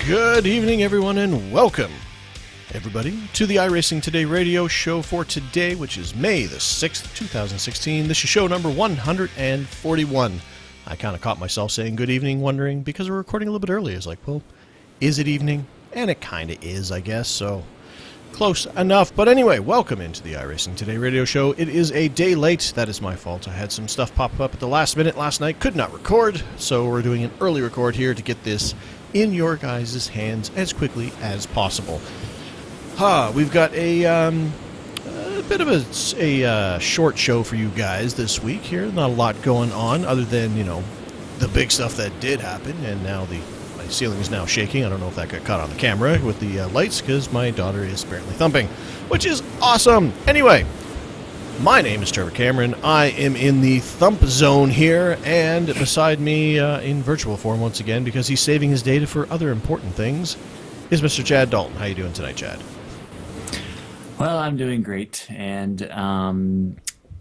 Good evening, everyone, and welcome, everybody, to the iRacing Today radio show for today, which is May the 6th, 2016. This is show number 141. I kind of caught myself saying good evening, wondering, because we're recording a little bit early. It's like, well, is it evening? And it kind of is, I guess, so close enough. But anyway, welcome into the iRacing Today radio show. It is a day late. That is my fault. I had some stuff pop up at the last minute last night. Could not record, so we're doing an early record here to get this in your guys' hands as quickly as possible. We've got a bit of a short show for you guys this week here. Not a lot going on other than, you know, the big stuff that did happen, and now my ceiling is now shaking. I don't know if that got caught on the camera with the lights, because my daughter is apparently thumping, which is awesome. Anyway, my name is Trevor Cameron. I am in the thump zone here, and beside me in virtual form once again, because he's saving his data for other important things, is Mr. Chad Dalton. How you doing tonight, Chad? Well, I'm doing great, and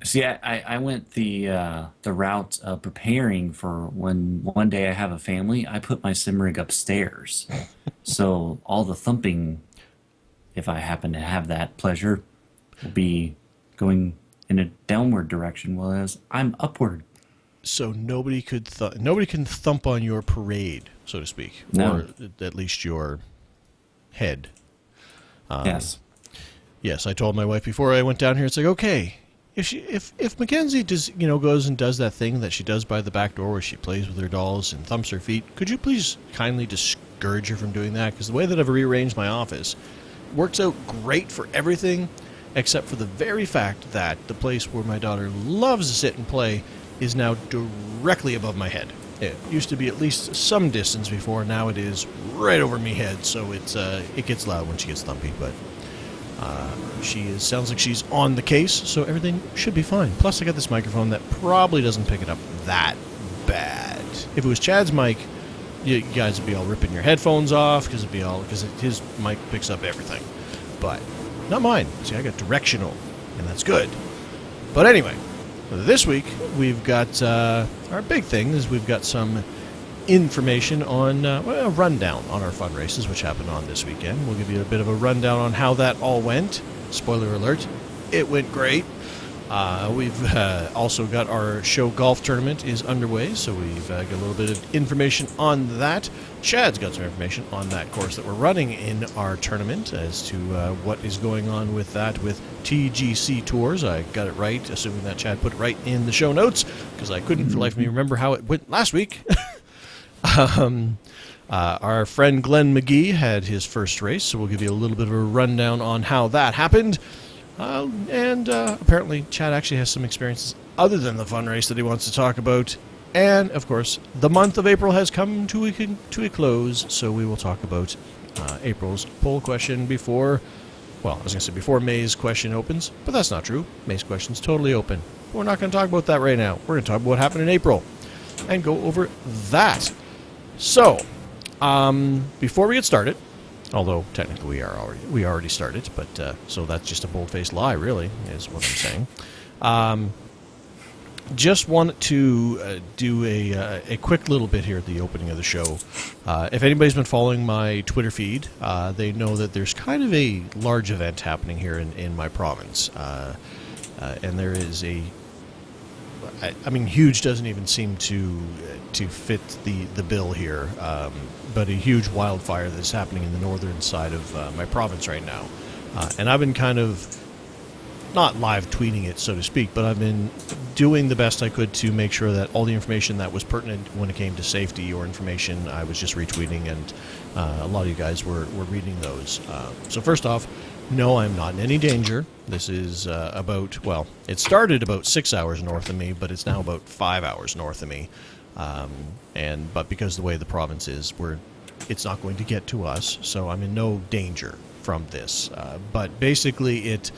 see, I went the route of preparing for when one day I have a family. I put my sim rig upstairs, so all the thumping, if I happen to have that pleasure, will be going in a downward direction, whereas I'm upward. So nobody can thump on your parade, so to speak, No. or at least your head. Yes. Yes, I told my wife before I went down here. It's like, okay, if Mackenzie goes and does that thing that she does by the back door where she plays with her dolls and thumps her feet, could you please kindly discourage her from doing that? Because the way that I've rearranged my office works out great for everything, except for the very fact that the place where my daughter loves to sit and play is now directly above my head. It used to be at least some distance before. Now it is right over me head, so it gets loud when she gets thumpy. But sounds like she's on the case, so everything should be fine. Plus, I got this microphone that probably doesn't pick it up that bad. If it was Chad's mic, you guys would be all ripping your headphones off because his mic picks up everything. But not mine. See, I got directional, and that's good. But anyway, this week we've got our big thing is we've got some information on a rundown on our fun races, which happened on this weekend. We'll give you a bit of a rundown on how that all went. Spoiler alert, it went great. We've also got our show golf tournament is underway, so we've got a little bit of information on that. Chad's got some information on that course that we're running in our tournament as to what is going on with that with TGC Tours. I got it right, assuming that Chad put it right in the show notes, because I couldn't for the life of me remember how it went last week. Our friend Glenn McGee had his first race, so we'll give you a little bit of a rundown on how that happened. And apparently Chad actually has some experiences other than the fun race that he wants to talk about. And, of course, the month of April has come to a close, so we will talk about April's poll question before May's question opens. But that's not true. May's question's totally open. But we're not going to talk about that right now. We're going to talk about what happened in April and go over that. So, before we get started, although technically we already started, but so that's just a bold-faced lie, really, is what I'm saying. Just wanted to do a quick little bit here at the opening of the show. If anybody's been following my Twitter feed, they know that there's kind of a large event happening here in my province. And there is huge doesn't even seem to fit the bill here, but a huge wildfire that's happening in the northern side of my province right now. And I've been kind of not live tweeting it, so to speak, but I've been doing the best I could to make sure that all the information that was pertinent when it came to safety or information, I was just retweeting, and a lot of you guys were reading those. So first off, no, I'm not in any danger. This is about, well, it started about 6 hours north of me, but it's now about 5 hours north of me. But because of the way the province is, it's not going to get to us, so I'm in no danger from this. But basically, it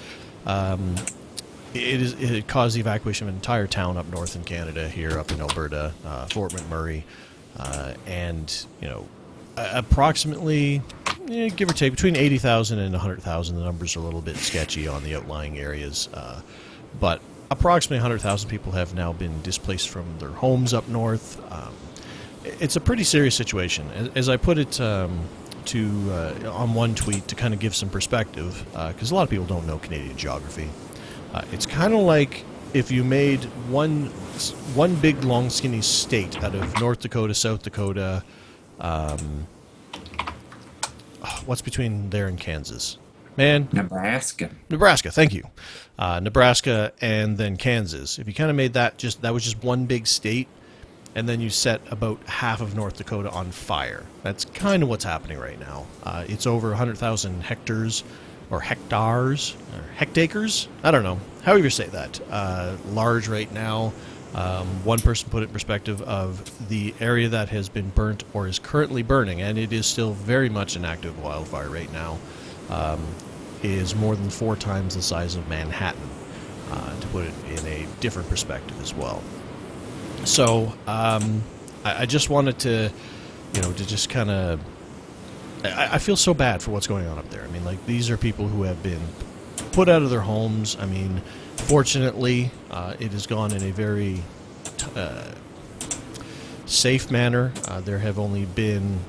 caused the evacuation of an entire town up north in Canada, here up in Alberta, Fort McMurray, and approximately, give or take, between 80,000 and 100,000. The numbers are a little bit sketchy on the outlying areas, but approximately 100,000 people have now been displaced from their homes up north. It's a pretty serious situation. As I put it on one tweet to kind of give some perspective, because a lot of people don't know Canadian geography. It's kind of like if you made one big, long, skinny state out of North Dakota, South Dakota. What's between there and Kansas? Man. Nebraska, thank you. Nebraska and then Kansas. If you kind of made that was just one big state, and then you set about half of North Dakota on fire. That's kind of what's happening right now. It's over 100,000 hectares, or hectares, or hectacres? I don't know. However you say that. Large right now. One person put it in perspective of the area that has been burnt or is currently burning, and it is still very much an active wildfire right now, is more than 4 times the size of Manhattan, to put it in a different perspective as well. So I just wanted to just kind of, I feel so bad for what's going on up there. I mean, like, these are people who have been put out of their homes. I mean, fortunately, it has gone in a very safe manner. There have only been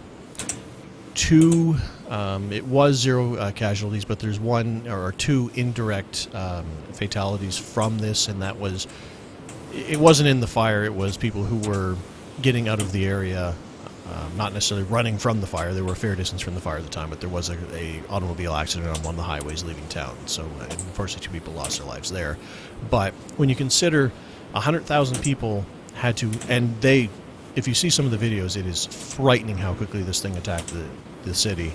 2, it was 0 casualties, but there's 1 or 2 indirect fatalities from this, and that was, it wasn't in the fire, it was people who were getting out of the area, not necessarily running from the fire. They were a fair distance from the fire at the time, but there was a automobile accident on one of the highways leaving town, so unfortunately 2 people lost their lives there. But when you consider 100,000 people had to, and if you see some of the videos, it is frightening how quickly this thing attacked the city,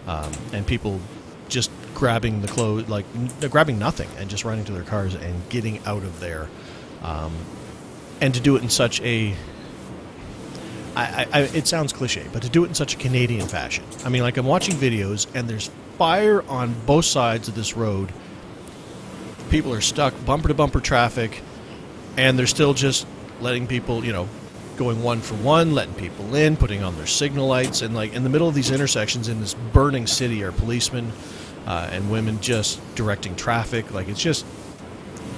and people just grabbing the clothes, like grabbing nothing and just running to their cars and getting out of there, and to do it in such a, it sounds cliche, but to do it in such a Canadian fashion. I mean, like, I'm watching videos and there's fire on both sides of this road. People are stuck bumper to bumper traffic, and they're still just letting people, going one for one, letting people in, putting on their signal lights, and like in the middle of these intersections in this burning city are policemen and women just directing traffic. Like, it's just,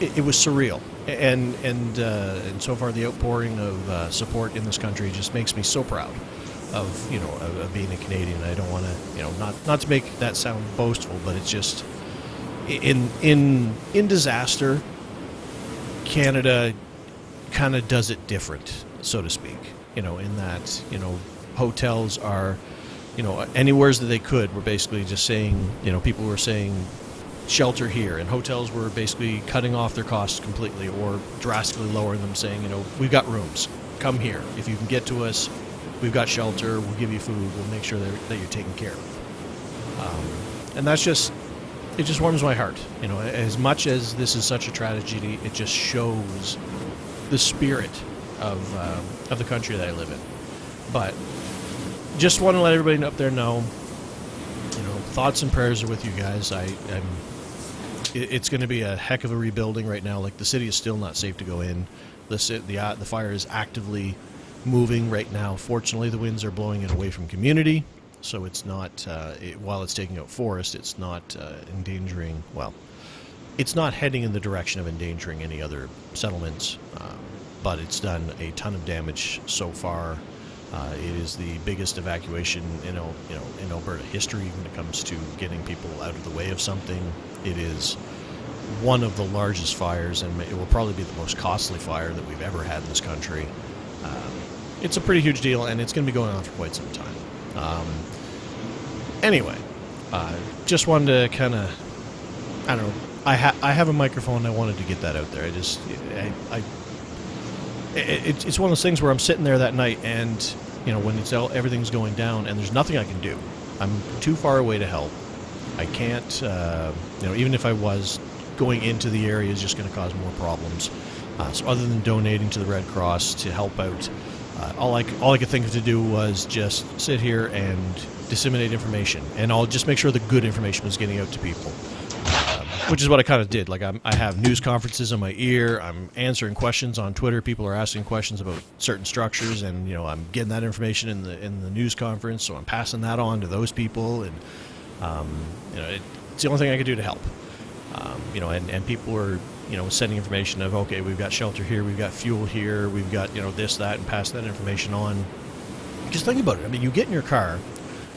it was surreal. And so far the outpouring of support in this country just makes me so proud of being a Canadian. I don't want to, not to make that sound boastful, but it's just, in disaster, Canada kind of does it different, so to speak, in that, hotels are, anywhere that they could, were basically just saying, people were saying shelter here, and hotels were basically cutting off their costs completely or drastically lowering them, saying, we've got rooms, come here. If you can get to us, we've got shelter, we'll give you food, we'll make sure that you're taken care of. And that's just, it just warms my heart. As much as this is such a tragedy, it just shows the spirit of the country that I live in. But just want to let everybody up there know, thoughts and prayers are with you guys. It's going to be a heck of a rebuilding right now. Like, the city is still not safe to go in. The fire is actively moving right now. Fortunately, the winds are blowing it away from community, so it's not, while it's taking out forest, it's not endangering, well, it's not heading in the direction of endangering any other settlements, but it's done a ton of damage so far. It is the biggest evacuation in Alberta history when it comes to getting people out of the way of something. It is one of the largest fires, and it will probably be the most costly fire that we've ever had in this country. It's a pretty huge deal, and it's going to be going on for quite some time. Anyway, just wanted to kind of, I don't know, I have a microphone. I wanted to get that out there. It's one of those things where I'm sitting there that night, and when everything's going down, and there's nothing I can do. I'm too far away to help. I can't. Even if I was, going into the area is just going to cause more problems. So other than donating to the Red Cross to help out, all I could think of to do was just sit here and disseminate information, and I'll just make sure the good information was getting out to people. Which is what I kind of did. Like I have news conferences in my ear. I'm answering questions on Twitter. People are asking questions about certain structures, and I'm getting that information in the news conference. So I'm passing that on to those people, and it's the only thing I could do to help. And people are sending information of, okay, we've got shelter here, we've got fuel here, we've got this, that, and pass that information on. Just think about it. I mean, you get in your car,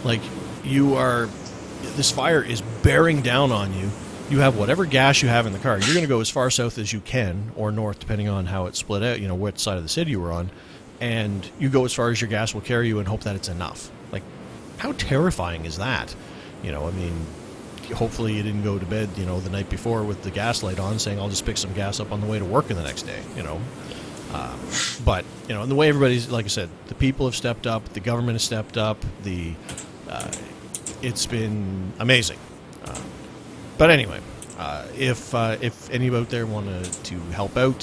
like this fire is bearing down on you. You have whatever gas you have in the car. You're going to go as far south as you can, or north, depending on how it's split out, which side of the city you were on. And you go as far as your gas will carry you and hope that it's enough. Like, how terrifying is that? Hopefully you didn't go to bed, the night before with the gas light on saying, I'll just pick some gas up on the way to work in the next day, But, and the way everybody's, like I said, the people have stepped up, the government has stepped up, it's been amazing. But anyway, if any out there want to help out,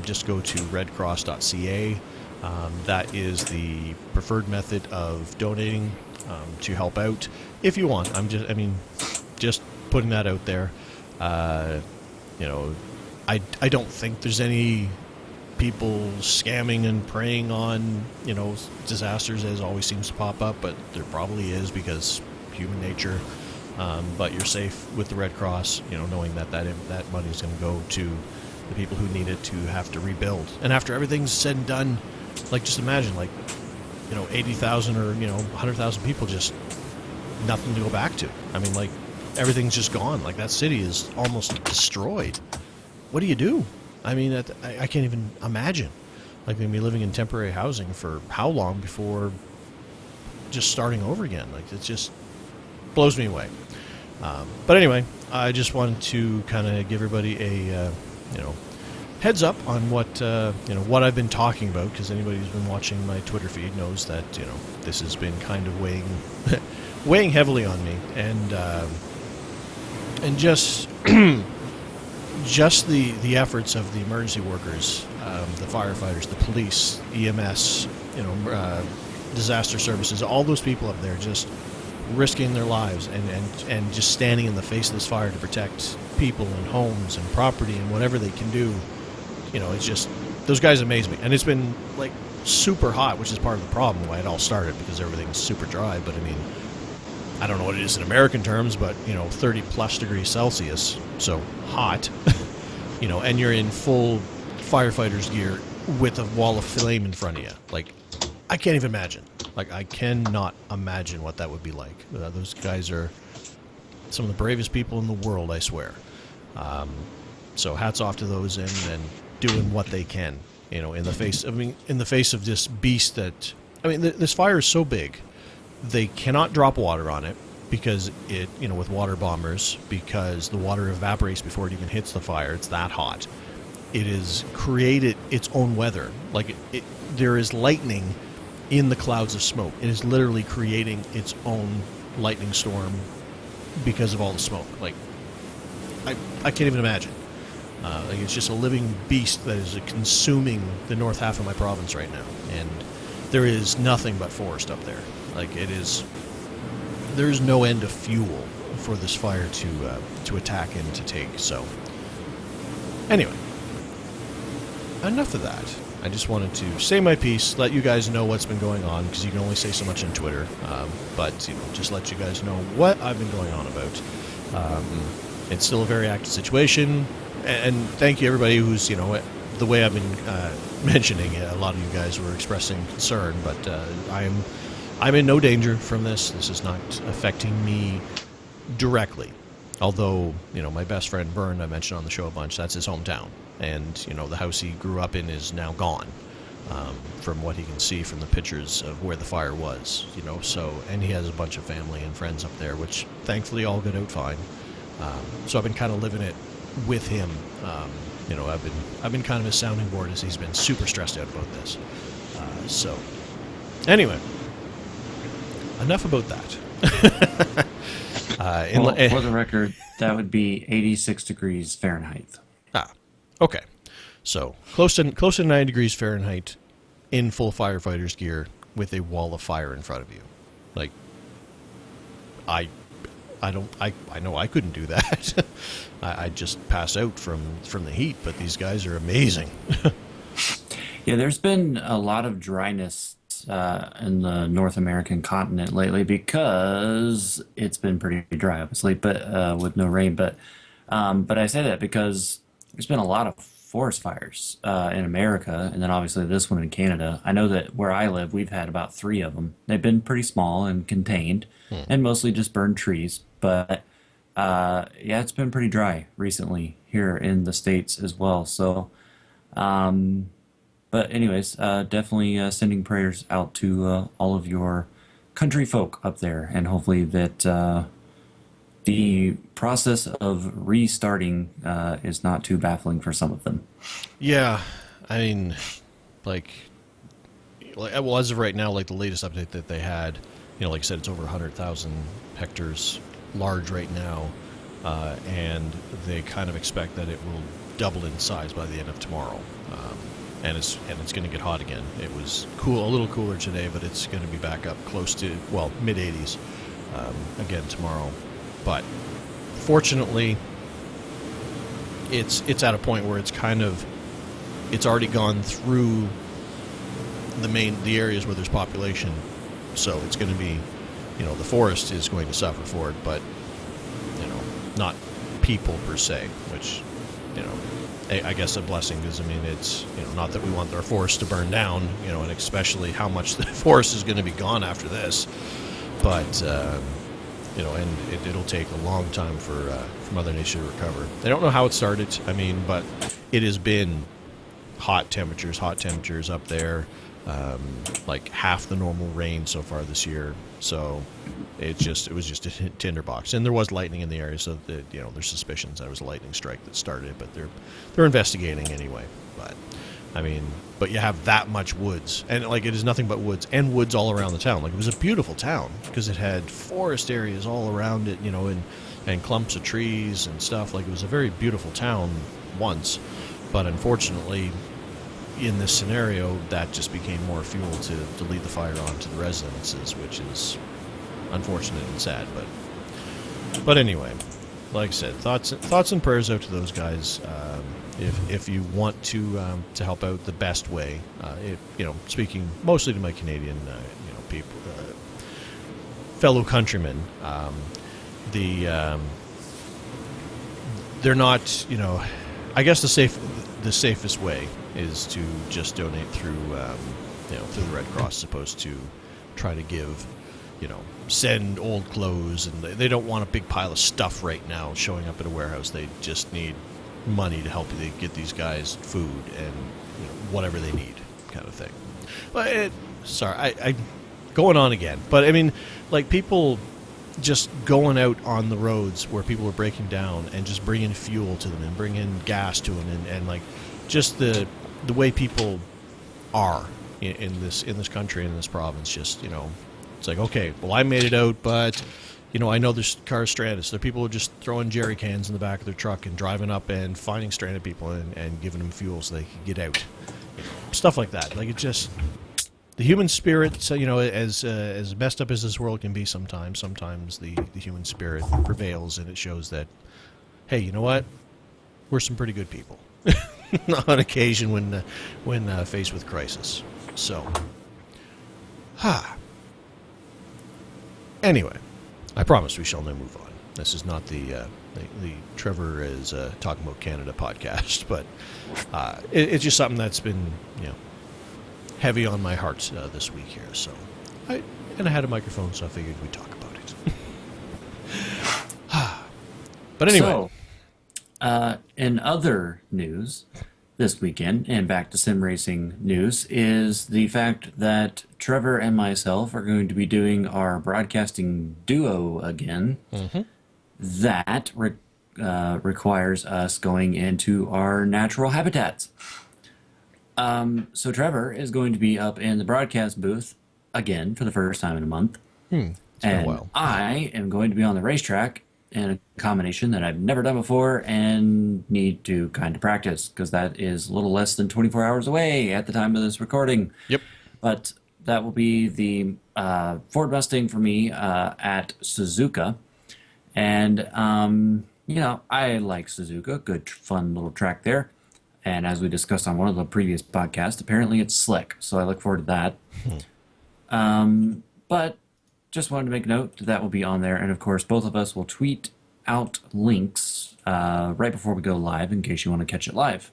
just go to redcross.ca. That is the preferred method of donating to help out. If you want, just putting that out there. I don't think there's any people scamming and preying on disasters, as always seems to pop up, but there probably is, because human nature. But you're safe with the Red Cross, knowing that money is going to go to the people who need it to have to rebuild. And after everything's said and done, just imagine, 80,000 or 100,000 people, just nothing to go back to. Everything's just gone. That city is almost destroyed. What do you do? I can't even imagine. They're going to be living in temporary housing for how long before just starting over again? It just blows me away. But anyway, I just wanted to kind of give everybody a heads up on what I've been talking about, because anybody who's been watching my Twitter feed knows that this has been kind of weighing heavily on me, and just just the efforts of the emergency workers, the firefighters, the police, EMS, disaster services, all those people up there just risking their lives and just standing in the face of this fire to protect people and homes and property and whatever they can do. It's just, those guys amaze me. And it's been super hot, which is part of the problem why it all started, because everything's super dry. But I don't know what it is in American terms, but 30 plus degrees Celsius, so hot. And you're in full firefighter's gear with a wall of flame in front of you. I can't even imagine. I cannot imagine what that would be like. Those guys are some of the bravest people in the world, I swear. So hats off to those, and doing what they can, in the face of this beast that, this fire is so big, they cannot drop water on it, because it, with water bombers, because the water evaporates before it even hits the fire. It's that hot. It has created its own weather. There is lightning in the clouds of smoke. It is literally creating its own lightning storm because of all the smoke. I can't even imagine. It's just a living beast that is consuming the north half of my province right now, and there is nothing but forest up there. There's no end of fuel for this fire to attack and to take. So anyway, enough of that. I just wanted to say my piece, let you guys know what's been going on, because you can only say so much on Twitter. But just let you guys know what I've been going on about. It's still a very active situation, and thank you everybody who's the way I've been mentioning it. A lot of you guys were expressing concern, but I'm in no danger from this. This is not affecting me directly. Although, my best friend Vern, I mentioned on the show a bunch, that's his hometown. And, the house he grew up in is now gone, from what he can see from the pictures of where the fire was, so, and he has a bunch of family and friends up there, which thankfully all got out fine. So I've been kind of living it with him. I've been kind of his sounding board as he's been super stressed out about this. So, anyway, enough about that. Well, for the record, that would be 86 degrees Fahrenheit. Okay. So close to 9 degrees Fahrenheit in full firefighter's gear with a wall of fire in front of you. Like, I know I couldn't do that. I'd just pass out from the heat, but these guys are amazing. Yeah, there's been a lot of dryness in the North American continent lately because it's been pretty dry, obviously, but with no rain. But I say that because there's been a lot of forest fires in America, and then obviously this one in Canada. I know that where I live, we've had about 3 of them. They've been pretty small and contained, and mostly just burned trees. But yeah, it's been pretty dry recently here in the States as well. So. But anyways, definitely sending prayers out to all of your country folk up there, and hopefully that the process of restarting is not too baffling for some of them. Yeah, I mean, like, well, as of right now, like the latest update that they had, like I said, it's over 100,000 hectares large right now, and they kind of expect that it will double in size by the end of tomorrow. And it's going to get hot again. It was cool, a little cooler today, but it's going to be back up close to, well, mid 80s again tomorrow. But fortunately, it's at a point where it's already gone through the areas where there's population. So it's going to be, the forest is going to suffer for it, but not people per se, which I guess a blessing, because I mean it's not that we want our forest to burn down, and especially how much the forest is going to be gone after this, but and it'll take a long time for Mother Nature to recover. They don't know how it started, but it has been hot temperatures up there, like half the normal rain so far this year. So it was just a tinderbox, and there was lightning in the area, so that there's suspicions that it was a lightning strike that started it, but they're investigating anyway. But you have that much woods, and like it is nothing but woods and woods all around the town. Like it was a beautiful town because it had forest areas all around it, and clumps of trees and stuff. Like it was a very beautiful town once, but unfortunately, in this scenario, that just became more fuel to lead the fire on to the residences, which is unfortunate and sad. But anyway, like I said, thoughts and prayers out to those guys. If you want to help out the best way, speaking mostly to my Canadian people, fellow countrymen, they're not, I guess the safest way is to just donate through through the Red Cross, as opposed to try to give, send old clothes, and they don't want a big pile of stuff right now showing up at a warehouse. They just need money to help get these guys food and whatever they need, kind of thing. But I going on again, but like people just going out on the roads where people are breaking down and just bringing fuel to them and bringing gas to them, and like just the way people are in this country, in this province. Just it's like, okay, well, I made it out, but I know there's cars stranded, so there are people who are just throwing jerry cans in the back of their truck and driving up and finding stranded people and giving them fuel so they can get out. Stuff like that. Like, it's just the human spirit. So, as messed up as this world can be sometimes the human spirit prevails, and it shows that, hey, you know what? We're some pretty good people on occasion when faced with crisis. So, anyway, I promise we shall now move on. This is not the Trevor is talking about Canada podcast, but it's just something that's been heavy on my heart this week here. So, I had a microphone, so I figured we'd talk about it. But anyway, so in other news this weekend, and back to sim racing news, is the fact that Trevor and myself are going to be doing our broadcasting duo again. Mm-hmm. That requires us going into our natural habitats. So Trevor is going to be up in the broadcast booth again for the first time in a month. It's been a And while. I am going to be on the racetrack in a combination that I've never done before and need to kind of practice because that is a little less than 24 hours away at the time of this recording. Yep. But that will be the Ford Mustang for me at Suzuka. And, I like Suzuka. Good, fun little track there. And as we discussed on one of the previous podcasts, apparently it's slick. So I look forward to that. But just wanted to make note that will be on there. And of course, both of us will tweet out links right before we go live in case you want to catch it live.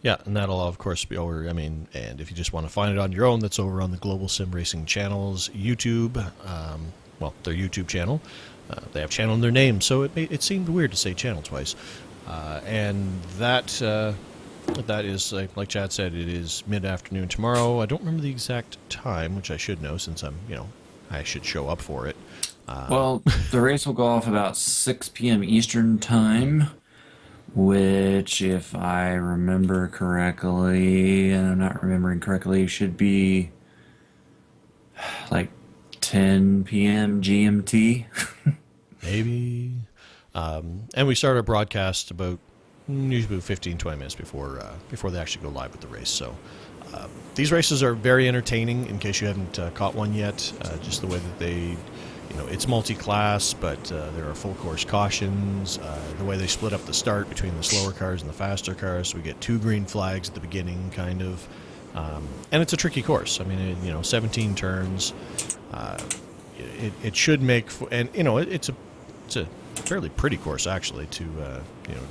Yeah, and that'll of course be over. I mean, and if you just want to find it on your own, that's over on the Global Sim Racing Channel's YouTube. Their YouTube channel. They have channel in their name, so it seemed weird to say channel twice. And that is like Chad said, it is mid-afternoon tomorrow. I don't remember the exact time, which I should know since I should show up for it. Well, the race will go off about 6 p.m. Eastern time, which, if I remember correctly, and I'm not remembering correctly, should be like 10 p.m. GMT. Maybe. And we start our broadcast usually 15, 20 minutes before they actually go live with the race. So these races are very entertaining in case you haven't caught one yet. Just the way that they, it's multi-class, but there are full course cautions. The way they split up the start between the slower cars and the faster cars. So we get 2 green flags at the beginning, kind of. And it's a tricky course. I mean, 17 turns. It should make, it's a fairly pretty course actually to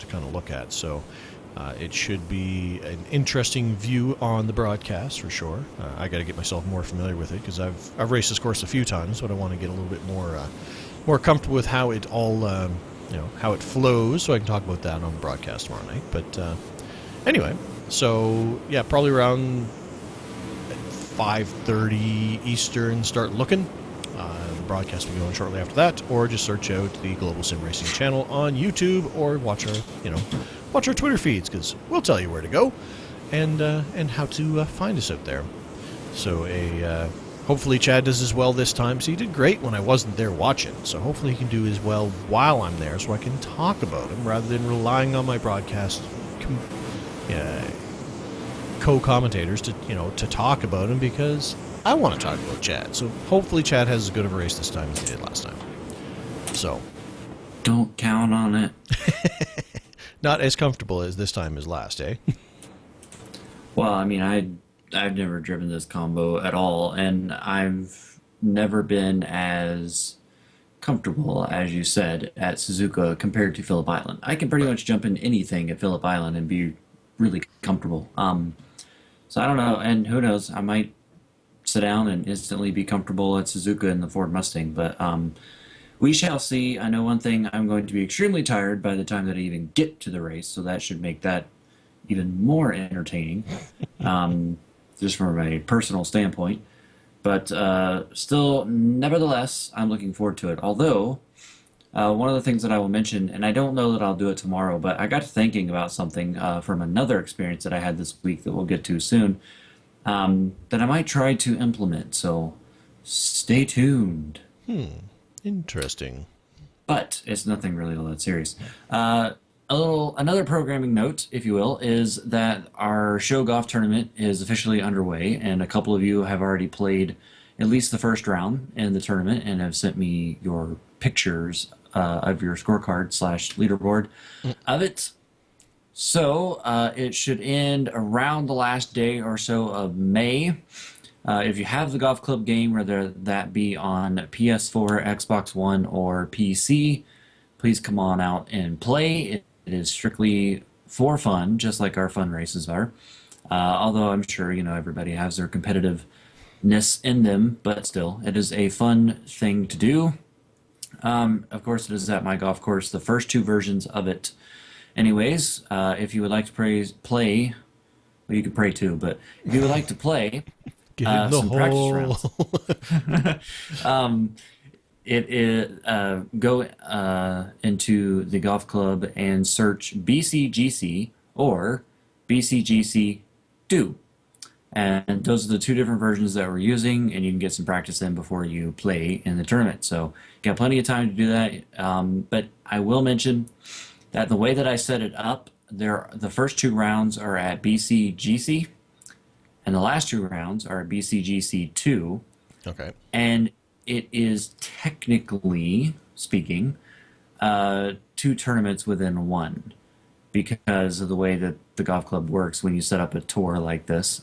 kind of look at. So it should be an interesting view on the broadcast for sure. I got to get myself more familiar with it because I've raced this course a few times, but I want to get a little bit more comfortable with how it all how it flows, so I can talk about that on the broadcast tomorrow night. But anyway, so yeah, probably around 5:30 Eastern, start looking. The broadcast will be on shortly after that, or just search out the Global Sim Racing channel on YouTube, or watch our Twitter feeds, because we'll tell you where to go and how to find us out there. So hopefully Chad does as well this time. So he did great when I wasn't there watching. So hopefully he can do as well while I'm there, so I can talk about him rather than relying on my broadcast co-commentators to talk about him, because I want to talk about Chad. So hopefully Chad has as good of a race this time as he did last time. So don't count on it. Not as comfortable as this time as last, eh? Well, I mean, I've never driven this combo at all, and I've never been as comfortable, as you said, at Suzuka compared to Phillip Island. I can pretty much jump in anything at Phillip Island and be really comfortable. So I don't know, and who knows, I might sit down and instantly be comfortable at Suzuka in the Ford Mustang, but we shall see. I know one thing, I'm going to be extremely tired by the time that I even get to the race, so that should make that even more entertaining, just from a personal standpoint. But still, nevertheless, I'm looking forward to it. Although, one of the things that I will mention, and I don't know that I'll do it tomorrow, but I got to thinking about something from another experience that I had this week that we'll get to soon, that I might try to implement. So stay tuned. Interesting. But it's nothing really all that serious. Another programming note, if you will, is that our show golf tournament is officially underway, and a couple of you have already played at least the first round in the tournament and have sent me your pictures of your scorecard / leaderboard of it. So it should end around the last day or so of May. If you have the golf club game, whether that be on PS4, Xbox One, or PC, please come on out and play. It is strictly for fun, just like our fun races are. Although I'm sure everybody has their competitiveness in them, but still, it is a fun thing to do. Of course, it is at my golf course, the first 2 versions of it. Anyways, if you would like to play, well, you can pray too, but if you would like to play Get in the some hole. practice rounds, It is go into the golf club and search BCGC or BCGC 2. And those are the two different versions that we're using, and you can get some practice in before you play in the tournament. So you got plenty of time to do that. But I will mention that the way that I set it up, the first two rounds are at BCGC, and the last two rounds are at BCGC 2. Okay. And it is technically speaking, two tournaments within one because of the way that the golf club works when you set up a tour like this.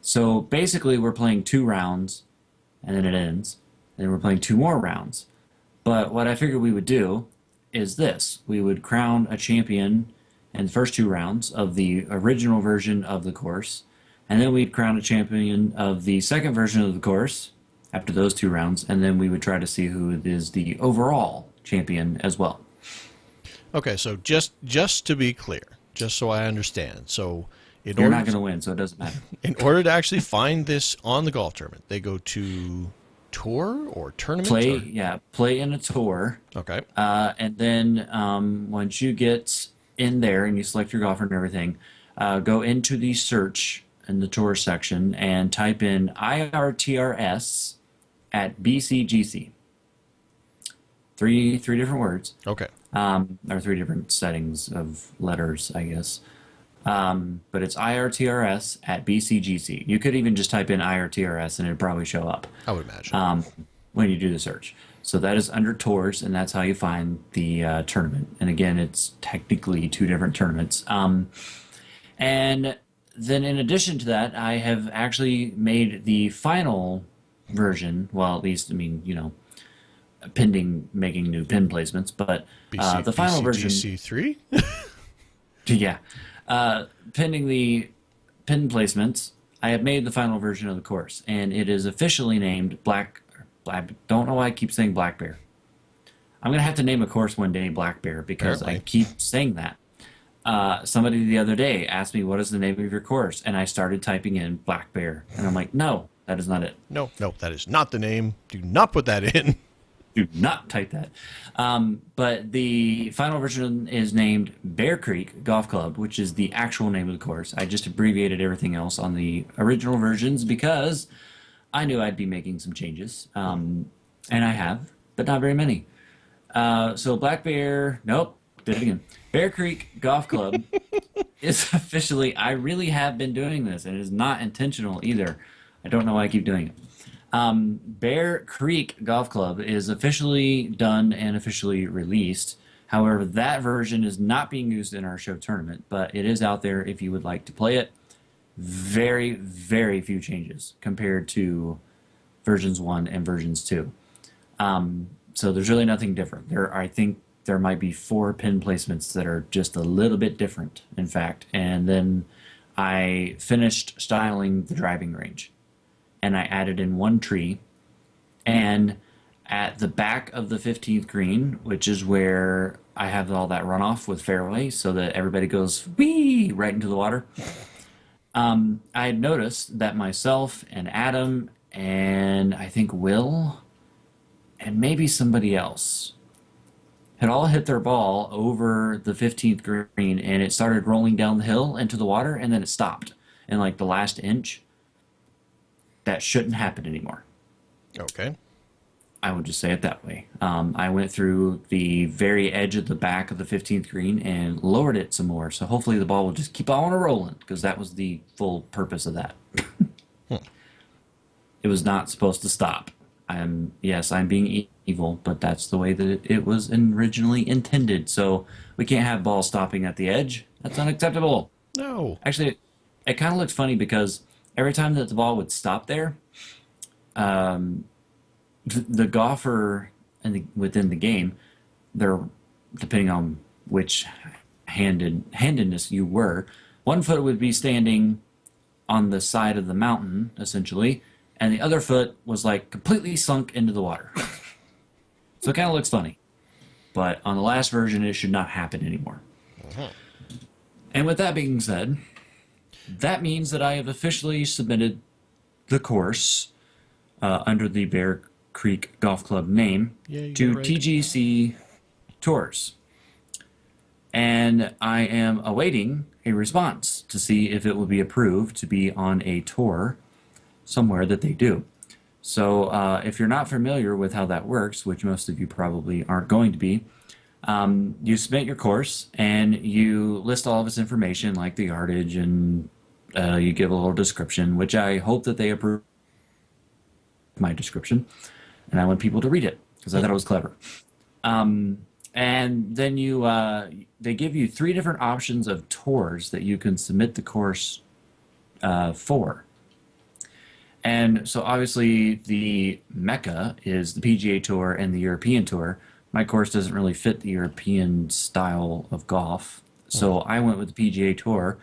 So basically, we're playing two rounds and then it ends, and then we're playing two more rounds. But what I figured we would do is this: we would crown a champion in the first two rounds of the original version of the course, and then we'd crown a champion of the second version of the course after those two rounds, and then we would try to see who is the overall champion as well. Okay, so just to be clear, just so I understand, so You're not going to win, so it doesn't matter. in order to actually find this on the golf tournament, they go to tour or tournament? Play in a tour. Okay. And then once you get in there and you select your golfer and everything, go into the search in the tour section and type in IRTRS at BCGC. Three different words. Okay. Or three different settings of letters, I guess. But it's IRTRS at BCGC. You could even just type in IRTRS and it'd probably show up I would imagine. when you do the search. So that is under tours, and that's how you find the tournament. And again, it's technically two different tournaments. And then in addition to that, I have actually made the final version. Well, at least, I mean, pending making new pin placements, but the final version, BCGC3? yeah, pending the pin placements, I have made the final version of the course, and it is officially named Black. I don't know why I keep saying Black Bear. I'm gonna have to name a course one day Black Bear because I keep saying that. Somebody the other day asked me, "What is the name of your course?" And I started typing in Black Bear, and I'm like, "No, that is not it. No, that is not the name. Do not put that in. Do not type that." But the final version is named Bear Creek Golf Club, which is the actual name of the course. I just abbreviated everything else on the original versions because I knew I'd be making some changes. And I have, but not very many. So Black Bear, nope, did it again. Bear Creek Golf Club is officially, I really have been doing this, and it is not intentional either. I don't know why I keep doing it. Bear Creek Golf Club is officially done and officially released. However, that version is not being used in our show tournament, but it is out there if you would like to play it. Very, very few changes compared to versions 1 and versions 2. So there's really nothing different. I think there might be 4 pin placements that are just a little bit different, in fact. And then I finished styling the driving range, and I added in one tree. And at the back of the 15th green, which is where I have all that runoff with fairway so that everybody goes whee right into the water, I had noticed that myself and Adam and I think Will and maybe somebody else had all hit their ball over the 15th green, and it started rolling down the hill into the water, and then it stopped in like the last inch. That shouldn't happen anymore. Okay. I would just say it that way. I went through the very edge of the back of the 15th green and lowered it some more. So hopefully the ball will just keep on rolling, because that was the full purpose of that. It was not supposed to stop. I'm being evil, but that's the way that it was originally intended. So we can't have balls stopping at the edge. That's unacceptable. No. Actually, it kind of looks funny because every time that the ball would stop there, the golfer within the game, they're depending on which handedness you were, one foot would be standing on the side of the mountain essentially, and the other foot was like completely sunk into the water. So it kind of looks funny, but on the last version, it should not happen anymore. And with that being said, that means that I have officially submitted the course under the Bear Creek Golf Club name Yeah, you to got it right. TGC Tours. And I am awaiting a response to see if it will be approved to be on a tour somewhere that they do. So if you're not familiar with how that works, which most of you probably aren't going to be, you submit your course and you list all of its information like the yardage and you give a little description, which I hope that they approve my description. And I want people to read it because I thought it was clever. And then they give you three different options of tours that you can submit the course for. And so obviously the Mecca is the PGA Tour and the European Tour. My course doesn't really fit the European style of golf. So I went with the PGA Tour,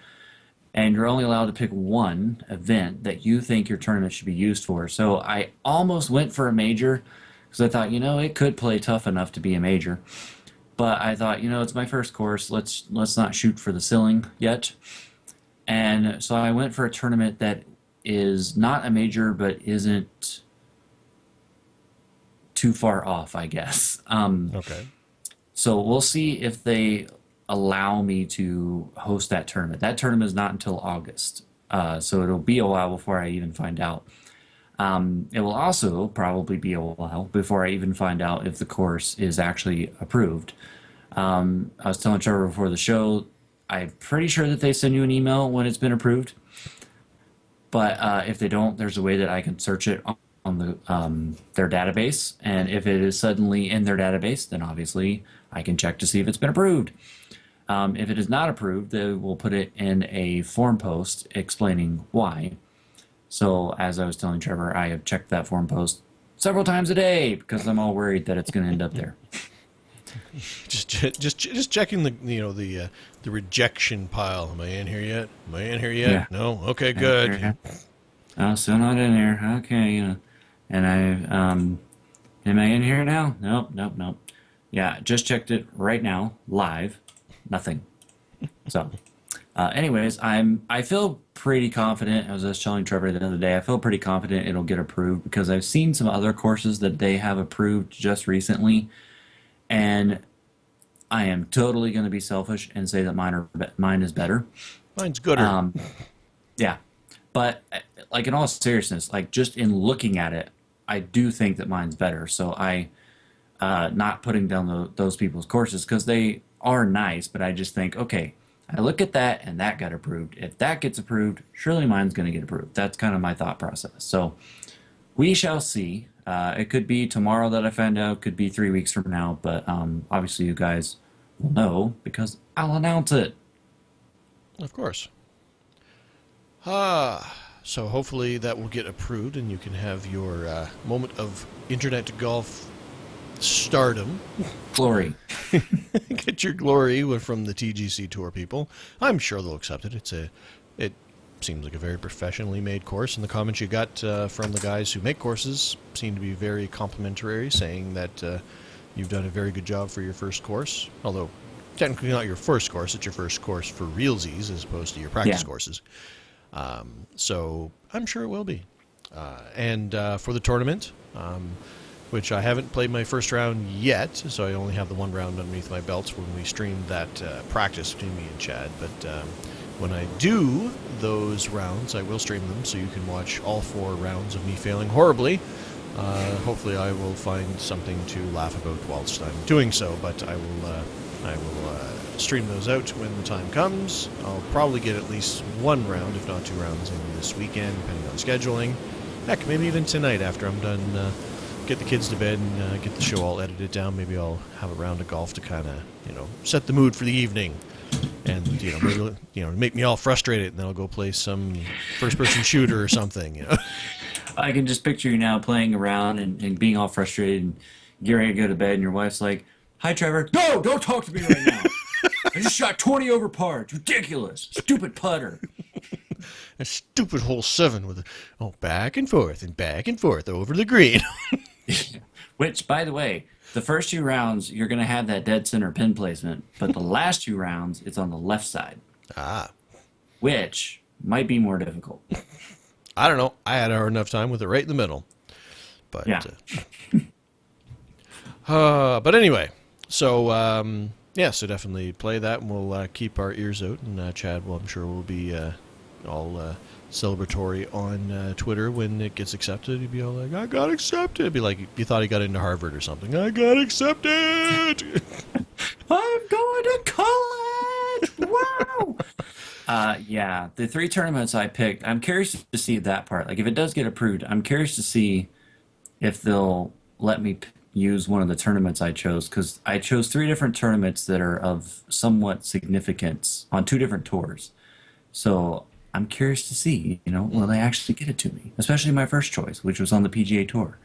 and you're only allowed to pick one event that you think your tournament should be used for. So I almost went for a major because I thought, it could play tough enough to be a major. But I thought, it's my first course. Let's not shoot for the ceiling yet. And so I went for a tournament that is not a major, but isn't too far off, I guess. Okay. So we'll see if they allow me to host that tournament. That tournament is not until August. So it'll be a while before I even find out. It will also probably be a while before I even find out if the course is actually approved. I was telling Trevor before the show, I'm pretty sure that they send you an email when it's been approved. But if they don't, there's a way that I can search it on their database. And if it is suddenly in their database, then obviously I can check to see if it's been approved. If it is not approved, they will put it in a forum post explaining why. So as I was telling Trevor, I have checked that forum post several times a day because I'm all worried that it's going to end up there. Just checking the rejection pile. Am I in here yet? Am I in here yet? Yeah. No. Okay, good. Oh, still not in there. Okay, and am I in here now? Nope. Yeah, just checked it right now, live. Nothing. So, anyways, I feel pretty confident. As I was telling Trevor the other day, I feel pretty confident it'll get approved because I've seen some other courses that they have approved just recently, and I am totally going to be selfish and say that mine is better. Mine's gooder. Yeah, but like in all seriousness, like just in looking at it, I do think that mine's better. So I not putting down those people's courses because they are nice, but I just think, okay, I look at that and that got approved. If that gets approved, surely mine's going to get approved. That's kind of my thought process. So we shall see. It could be tomorrow that I find out. Could be 3 weeks from now. But obviously you guys will know because I'll announce it. Of course. So hopefully that will get approved and you can have your moment of internet golf stardom. Glory. Get your glory from the TGC Tour people. I'm sure they'll accept it. It seems like a very professionally made course, and the comments you got from the guys who make courses seem to be very complimentary, saying that you've done a very good job for your first course. Although technically not your first course, it's your first course for realsies as opposed to your practice courses. So I'm sure it will be. And for the tournament, which I haven't played my first round yet, so I only have the one round underneath my belt when we streamed that practice between me and Chad. But when I do those rounds, I will stream them so you can watch all 4 rounds of me failing horribly. Hopefully I will find something to laugh about whilst I'm doing so, but I will stream those out when the time comes. I'll probably get at least 1 round, if not 2 rounds, in this weekend, depending on scheduling. Heck, maybe even tonight after I'm done, get the kids to bed and get the show all edited down. Maybe I'll have a round of golf to kind of, set the mood for the evening. And, maybe, make me all frustrated, and then I'll go play some first-person shooter or something, I can just picture you now playing around and being all frustrated and getting ready to go to bed, and your wife's like, "Hi, Trevor." "No, don't talk to me right now. I just shot 20 over par. It's ridiculous. Stupid putter." A stupid hole 7 with back and forth over the green. Which, by the way, the first 2 rounds, you're going to have that dead center pin placement, but the last 2 rounds, it's on the left side. Which might be more difficult. I don't know. I had a hard enough time with it right in the middle. But Yeah. but anyway, so so definitely play that, and we'll keep our ears out. And Chad, well, I'm sure will be all celebratory on Twitter when it gets accepted. He'd be all like, "I got accepted." It'd be like you thought he got into Harvard or something. I got accepted. I'm going to college. Wow. Yeah, the 3 tournaments I picked, I'm curious to see that part. Like, if it does get approved, I'm curious to see if they'll let me use one of the tournaments I chose, because I chose 3 different tournaments that are of somewhat significance on 2 different tours. So I'm curious to see, will they actually get it to me? Especially my first choice, which was on the PGA Tour.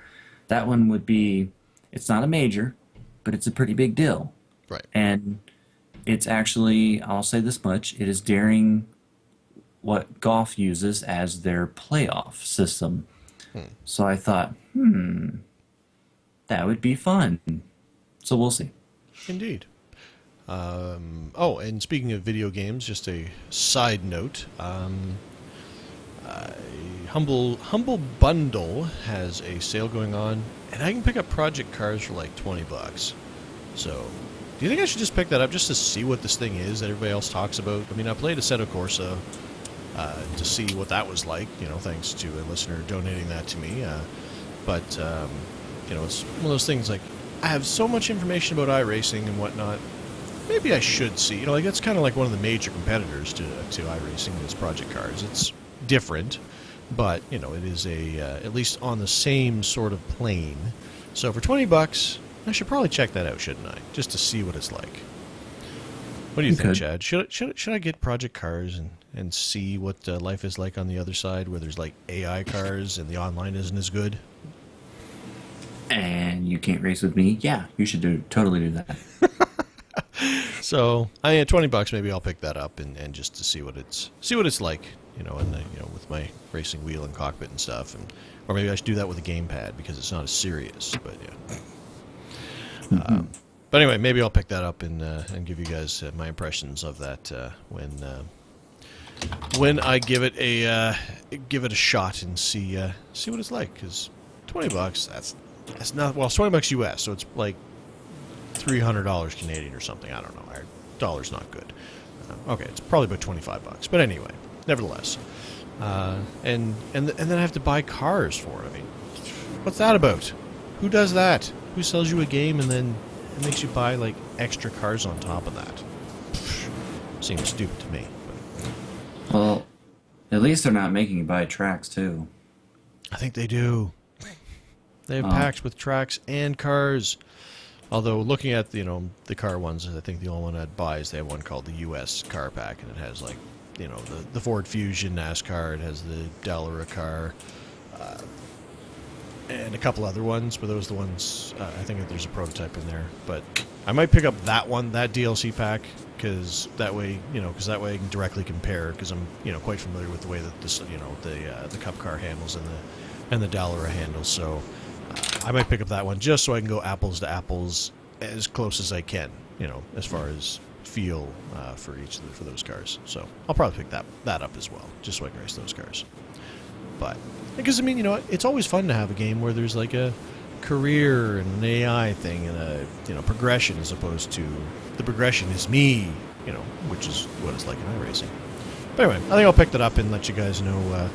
That one would be, it's not a major, but it's a pretty big deal. Right. And it's actually, I'll say this much, it is daring what golf uses as their playoff system. So I thought, that would be fun. So we'll see. Indeed. And speaking of video games, just a side note. Humble Bundle has a sale going on, and I can pick up Project Cars for like $20. So, do you think I should just pick that up just to see what this thing is that everybody else talks about? I mean, I played Assetto Corsa to see what that was like, thanks to a listener donating that to me. But it's one of those things like, I have so much information about iRacing and whatnot. Maybe I should see, that's kind of like one of the major competitors to iRacing is Project Cars. It's different, but, it is at least on the same sort of plane. So for $20, I should probably check that out, shouldn't I? Just to see what it's like. What do you think, Chad? Should I get Project Cars and see what life is like on the other side, where there's like AI cars and the online isn't as good? And you can't race with me? Yeah, you should totally do that. So I had $20. Maybe I'll pick that up and just to see what it's like, with my racing wheel and cockpit and stuff, or maybe I should do that with a gamepad because it's not as serious. But yeah. But anyway, maybe I'll pick that up and give you guys my impressions of that when I give it a shot and see what it's like. Because $20, that's not, well, it's $20 US, so it's like $300 Canadian or something. I don't know. Our dollar's not good. Okay, it's probably about $25. But anyway, nevertheless, and then I have to buy cars for it. I mean, what's that about? Who does that? Who sells you a game and then it makes you buy like extra cars on top of that? Seems stupid to me. But Well, at least they're not making you buy tracks too. I think they do. They have packs with tracks and cars. Although looking at the car ones, I think the only one I'd buy is they have one called the U.S. car pack, and it has like the Ford Fusion NASCAR. It has the Dallara car, and a couple other ones. But those are the ones I think that there's a prototype in there. But I might pick up that one, that DLC pack, because that way I can directly compare. Because I'm quite familiar with the way that this the Cup car handles and the Dallara handles. So I might pick up that one just so I can go apples to apples as close as I can, as far as feel for those cars. So I'll probably pick that up as well, just so I can race those cars. But because it's always fun to have a game where there's like a career and an AI thing and a progression, as opposed to the progression is me, which is what it's like in iRacing. But anyway, I think I'll pick that up and let you guys know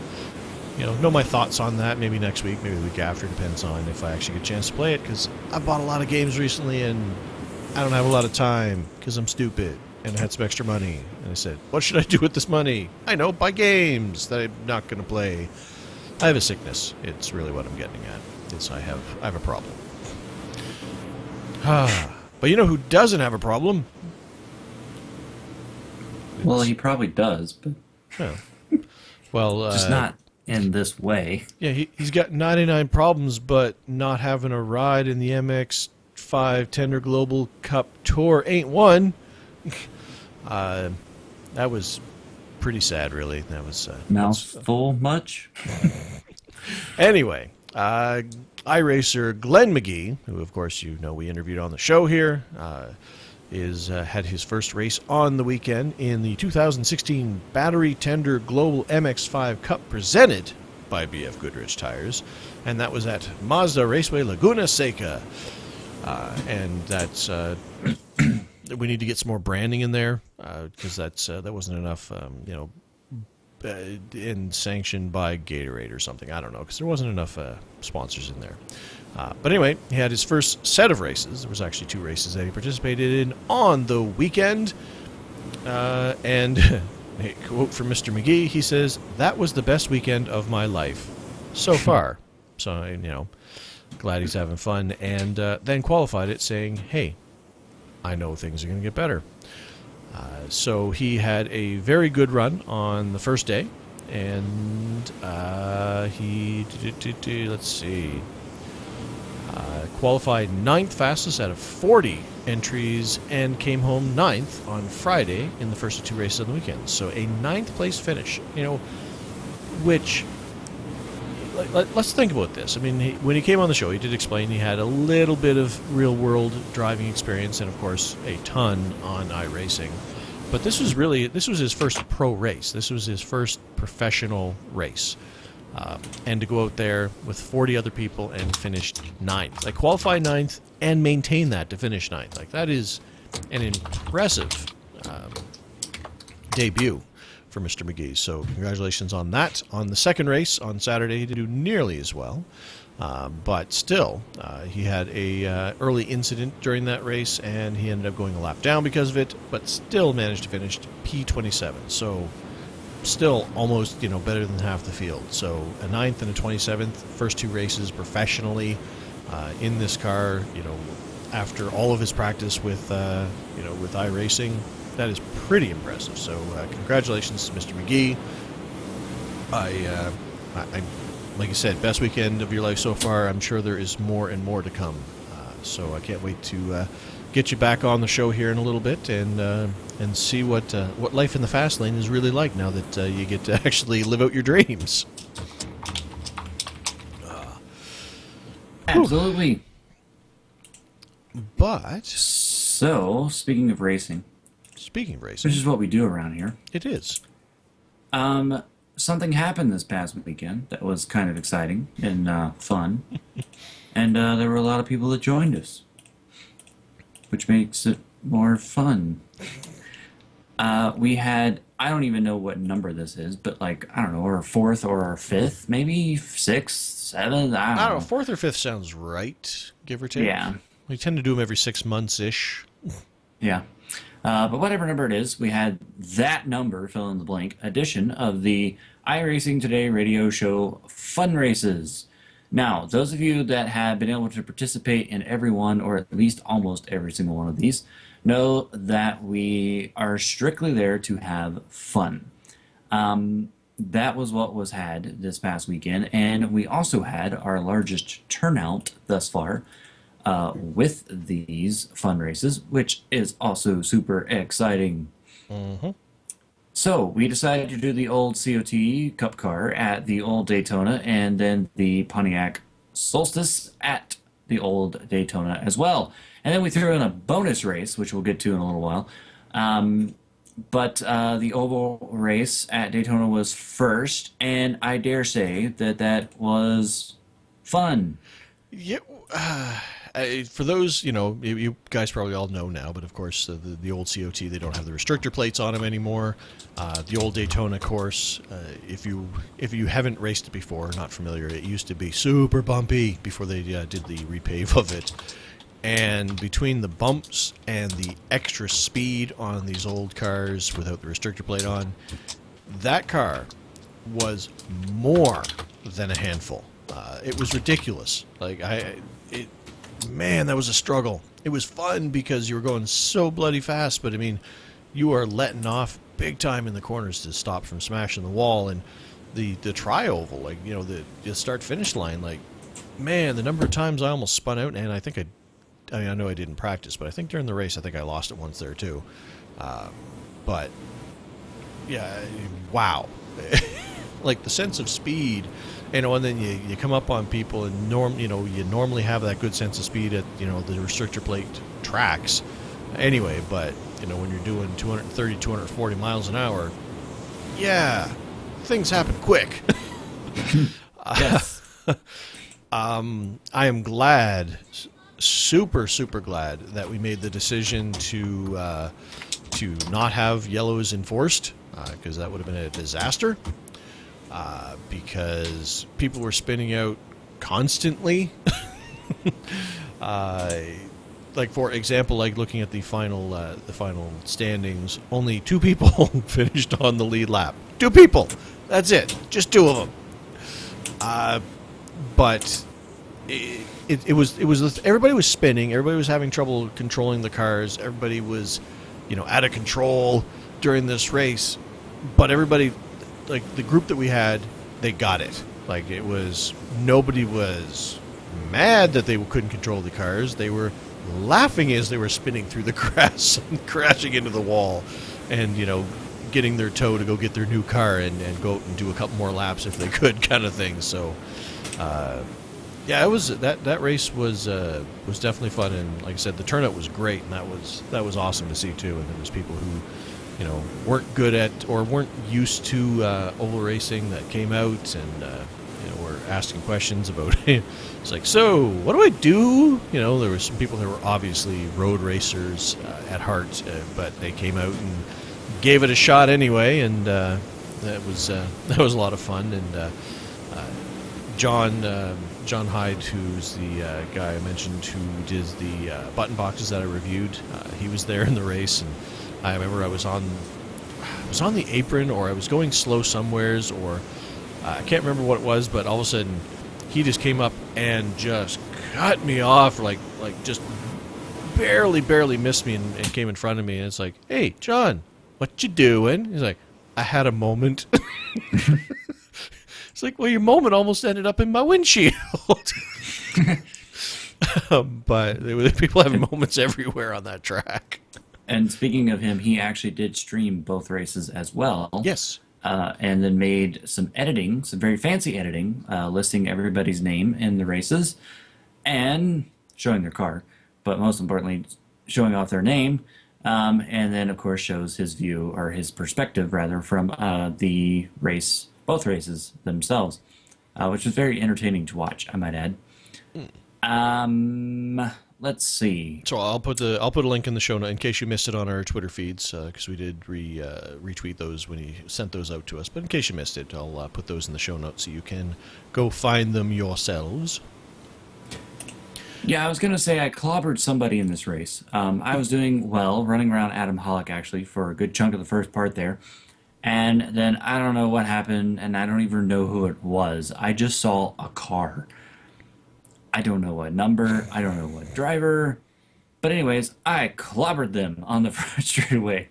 my thoughts on that. Maybe next week, maybe the week after, depends on if I actually get a chance to play it, because I bought a lot of games recently and I don't have a lot of time because I'm stupid and I had some extra money, and I said, what should I do with this money? I know, buy games that I'm not going to play. I have a sickness. It's really what I'm getting at. I have a problem. But who doesn't have a problem? Well, he probably does, but just not in this way. Yeah, he's got 99 problems, but not having a ride in the MX-5 Tender Global Cup Tour ain't one. That was pretty sad, really. That was mouthful much. Anyway, iRacer Glenn McGee, who of course we interviewed on the show here, had his first race on the weekend in the 2016 Battery Tender Global MX-5 Cup presented by BF Goodrich tires, and that was at Mazda Raceway Laguna Seca. And that's we need to get some more branding in there because that wasn't enough, and sanctioned by Gatorade or something. I don't know, because there wasn't enough sponsors in there. But anyway, he had his first set of races. There was actually 2 races that he participated in on the weekend. And a quote from Mr. McGee, he says, "That was the best weekend of my life so far." So, glad he's having fun. And then qualified it saying, "Hey, I know things are going to get better." So he had a very good run on the first day, and let's see, qualified 9th fastest out of 40 entries and came home 9th on Friday in the first of 2 races on the weekend. So a 9th place finish, which, let's think about this. I mean, when he came on the show, he did explain he had a little bit of real-world driving experience and, of course, a ton on iRacing. But this was his first pro race. This was his first professional race. And to go out there with 40 other people and finish 9th. Like, qualify 9th and maintain that to finish 9th. Like, that is an impressive debut for Mr. McGee. So congratulations on that. On the second race on Saturday, he didn't do nearly as well. But still, he had a early incident during that race, and he ended up going a lap down because of it, but still managed to finish P27. So still almost, better than half the field. So a 9th and a 27th, first 2 races professionally in this car, after all of his practice with iRacing. That is pretty impressive. So congratulations to Mr. McGee. I like I said, best weekend of your life so far. I'm sure there is more and more to come. So I can't wait to get you back on the show here in a little bit and see what life in the fast lane is really like now that you get to actually live out your dreams. Absolutely. But so, speaking of racing, which is what we do around here, it is. Something happened this past weekend that was kind of exciting and fun, and there were a lot of people that joined us, which makes it more fun. We had, I don't even know what number this is, but I don't know, our 4th or our 5th, maybe 6th, 7th, I don't know. 4th or 5th sounds right, give or take. Yeah. We tend to do them every 6 months-ish. Yeah. But whatever number it is, we had that number, fill in the blank, edition of the iRacing Today radio show Fun Races. Now, those of you that have been able to participate in every one, or at least almost every single one of these, know that we are strictly there to have fun. That was what was had this past weekend, and we also had our largest turnout thus far with these fun races, which is also super exciting. Mm-hmm. So we decided to do the old COT Cup car at the old Daytona, and then the Pontiac Solstice at the old Daytona as well. And then we threw in a bonus race, which we'll get to in a little while. But the oval race at Daytona was first, and I dare say that was fun. Yeah. For those, you guys probably all know now, but of course the old COT, they don't have the restrictor plates on them anymore. The old Daytona course, if you haven't raced it before, not familiar, it used to be super bumpy before they did the repave of it. And between the bumps and the extra speed on these old cars without the restrictor plate on, that car was more than a handful. It was ridiculous. Man, that was a struggle. It was fun because you were going so bloody fast, but I mean, you are letting off big time in the corners to stop from smashing the wall. And the tri-oval, the start-finish line, man, the number of times I almost spun out, and I know I didn't practice, but I think during the race, I think I lost it once there too. But yeah, wow. The sense of speed, and then you come up on people, and you normally have that good sense of speed at the restrictor plate tracks anyway, but when you're doing 230, 240 miles an hour, yeah, things happen quick. Yes. I am glad, super, super glad that we made the decision to not have yellows enforced, because that would have been a disaster. Because people were spinning out constantly. Like for example, like looking at the final standings, only 2 people finished on the lead lap. 2 people. That's it. Just 2 of them. But it was everybody was spinning. Everybody was having trouble controlling the cars. Everybody was, out of control during this race. But everybody, like the group that we had, they got it. Like it was nobody was mad that they couldn't control the cars. They were laughing as they were spinning through the grass and crashing into the wall, and getting their tow to go get their new car and go out and do a couple more laps if they could, kind of thing. So yeah, it was that race was definitely fun, and like I said, the turnout was great, and that was awesome to see too. And there was people who weren't good at or weren't used to oval racing that came out and were asking questions about it's like, so what do I do? There were some people that were obviously road racers at heart, but they came out and gave it a shot anyway, and that was a lot of fun. And John Hyde, who's the guy I mentioned who did the button boxes that I reviewed, he was there in the race, and I remember I was on the apron, or I was going slow somewheres, or I can't remember what it was, but all of a sudden he just came up and just cut me off, like just barely missed me and came in front of me, and it's like, hey, John, what you doing? He's like, I had a moment. It's like, well, your moment almost ended up in my windshield. But people have moments everywhere on that track. And speaking of him, he actually did stream both races as well. Yes. And then made some editing, some very fancy editing, listing everybody's name in the races and showing their car, but most importantly, showing off their name. And then, of course, shows his view, or his perspective, rather, from the race, both races themselves, which was very entertaining to watch, I might add. Let's see. So I'll put a link in the show note in case you missed it on our Twitter feeds, because we did retweet those when he sent those out to us. But in case you missed it, I'll put those in the show notes so you can go find them yourselves. Yeah, I was going to say I clobbered somebody in this race. I was doing well, running around Adam Hollick, actually, for a good chunk of the first part there. And then I don't know what happened, and I don't even know who it was. I just saw a car. I don't know what number, I don't know what driver. But anyways, I clobbered them on the first straightaway.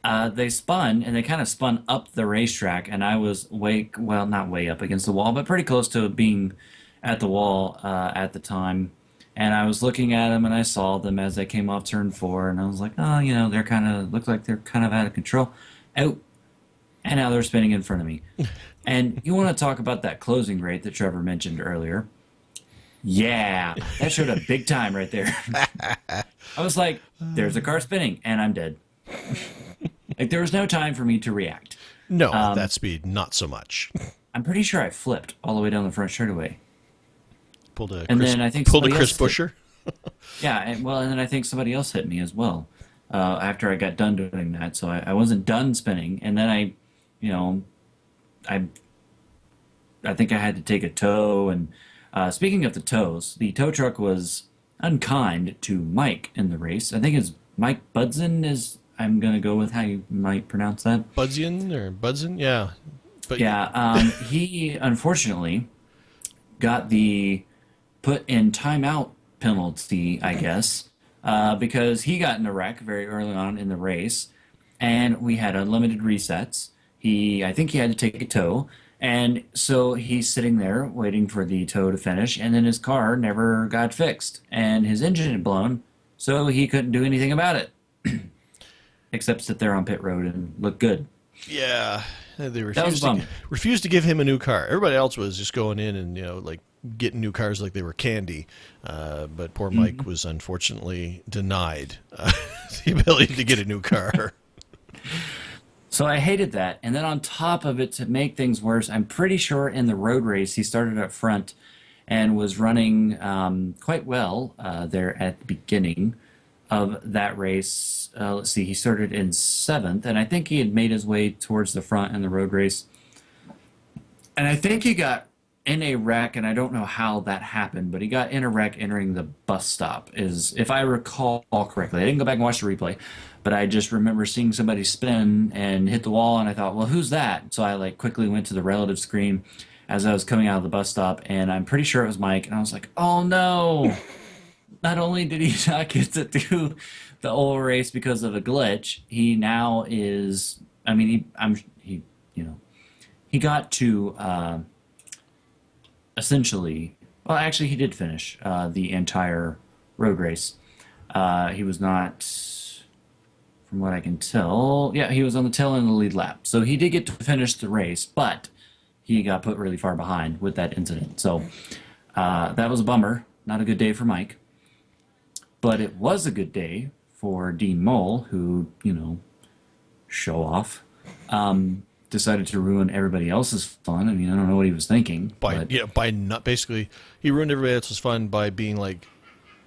They spun, and they kind of spun up the racetrack, and I was not way up against the wall, but pretty close to being at the wall at the time. And I was looking at them, and I saw them as they came off turn 4, and I was like, oh, they're look like they're kind of out of control. Out. And now they're spinning in front of me. And you want to talk about that closing rate that Trevor mentioned earlier. Yeah, that showed up big time right there. I was like, there's a car spinning, and I'm dead. Like, there was no time for me to react. No, at that speed, not so much. I'm pretty sure I flipped all the way down the front straightaway. Pulled a Chris Buescher. Yeah, and then I think somebody else hit me as well after I got done doing that. So I wasn't done spinning, and then I think I had to take a tow. And speaking of the tows, the tow truck was unkind to Mike in the race. I think it's Mike Budson is. I'm gonna go with how you might pronounce that. Budson, yeah. But yeah, he unfortunately got the put in timeout penalty, I guess, because he got in a wreck very early on in the race, and we had unlimited resets. I think he had to take a tow, and so he's sitting there waiting for the tow to finish, and then his car never got fixed, and his engine had blown, so he couldn't do anything about it, except sit there on pit road and look good. Yeah, they refused to give him a new car. Everybody else was just going in and getting new cars like they were candy, but poor Mike was unfortunately denied the ability to get a new car. So I hated that. And then on top of it, to make things worse, I'm pretty sure in the road race, he started up front and was running quite well there at the beginning of that race. Let's see, he started in seventh, and I think he had made his way towards the front in the road race. And I think he got in a wreck, and I don't know how that happened, but he got in a wreck entering the bus stop, is if I recall correctly. I didn't go back and watch the replay, but I just remember seeing somebody spin and hit the wall, and I thought, well, who's that? So I like quickly went to the relative screen as I was coming out of the bus stop, and I'm pretty sure it was Mike, and I was like, oh no! Not only did he not get to do the whole race because of a glitch, he now is. I mean, you know, he got to essentially. Well, actually, he did finish the entire road race. He was not, from what I can tell, yeah, he was on the tail end of the lead lap, so he did get to finish the race, but he got put really far behind with that incident. So that was a bummer. Not a good day for Mike. But it was a good day for Dean Mole, who, show off, decided to ruin everybody else's fun. I mean, I don't know what he was thinking. By not basically, he ruined everybody else's fun by being like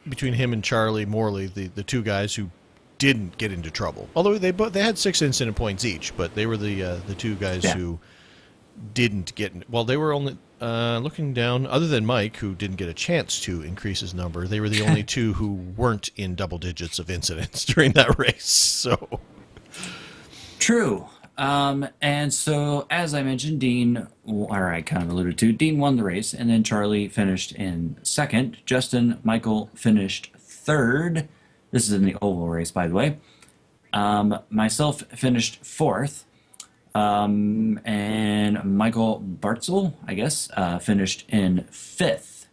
between him and Charlie Morley, the two guys who didn't get into trouble. Although they had 6 incident points each, but they were the two guys who didn't get in. Well, they were only looking down, other than Mike, who didn't get a chance to increase his number. They were the only two who weren't in double digits of incidents during that race. So True. And so, as I mentioned, Dean, or I kind of alluded to, Dean won the race, and then Charlie finished in second. Justin Michael finished third. This is in the oval race, by the way. Myself finished fourth. And Michael Bartzel, I guess, finished in fifth.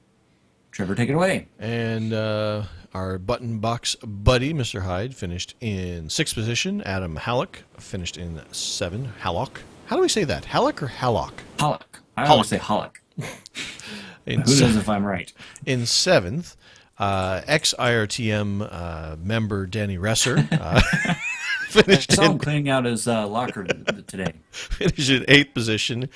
Trevor, take it away. And our button box buddy, Mr. Hyde, finished in 6th position. Adam Hallock finished in 7th. Hallock? How do we say that? Hallock or Hallock? Hallock. I always say Hallock. Who knows if I'm right? In 7th, ex-IRTM member Danny Resser finished I saw him cleaning out his locker today. Finished in 8th position.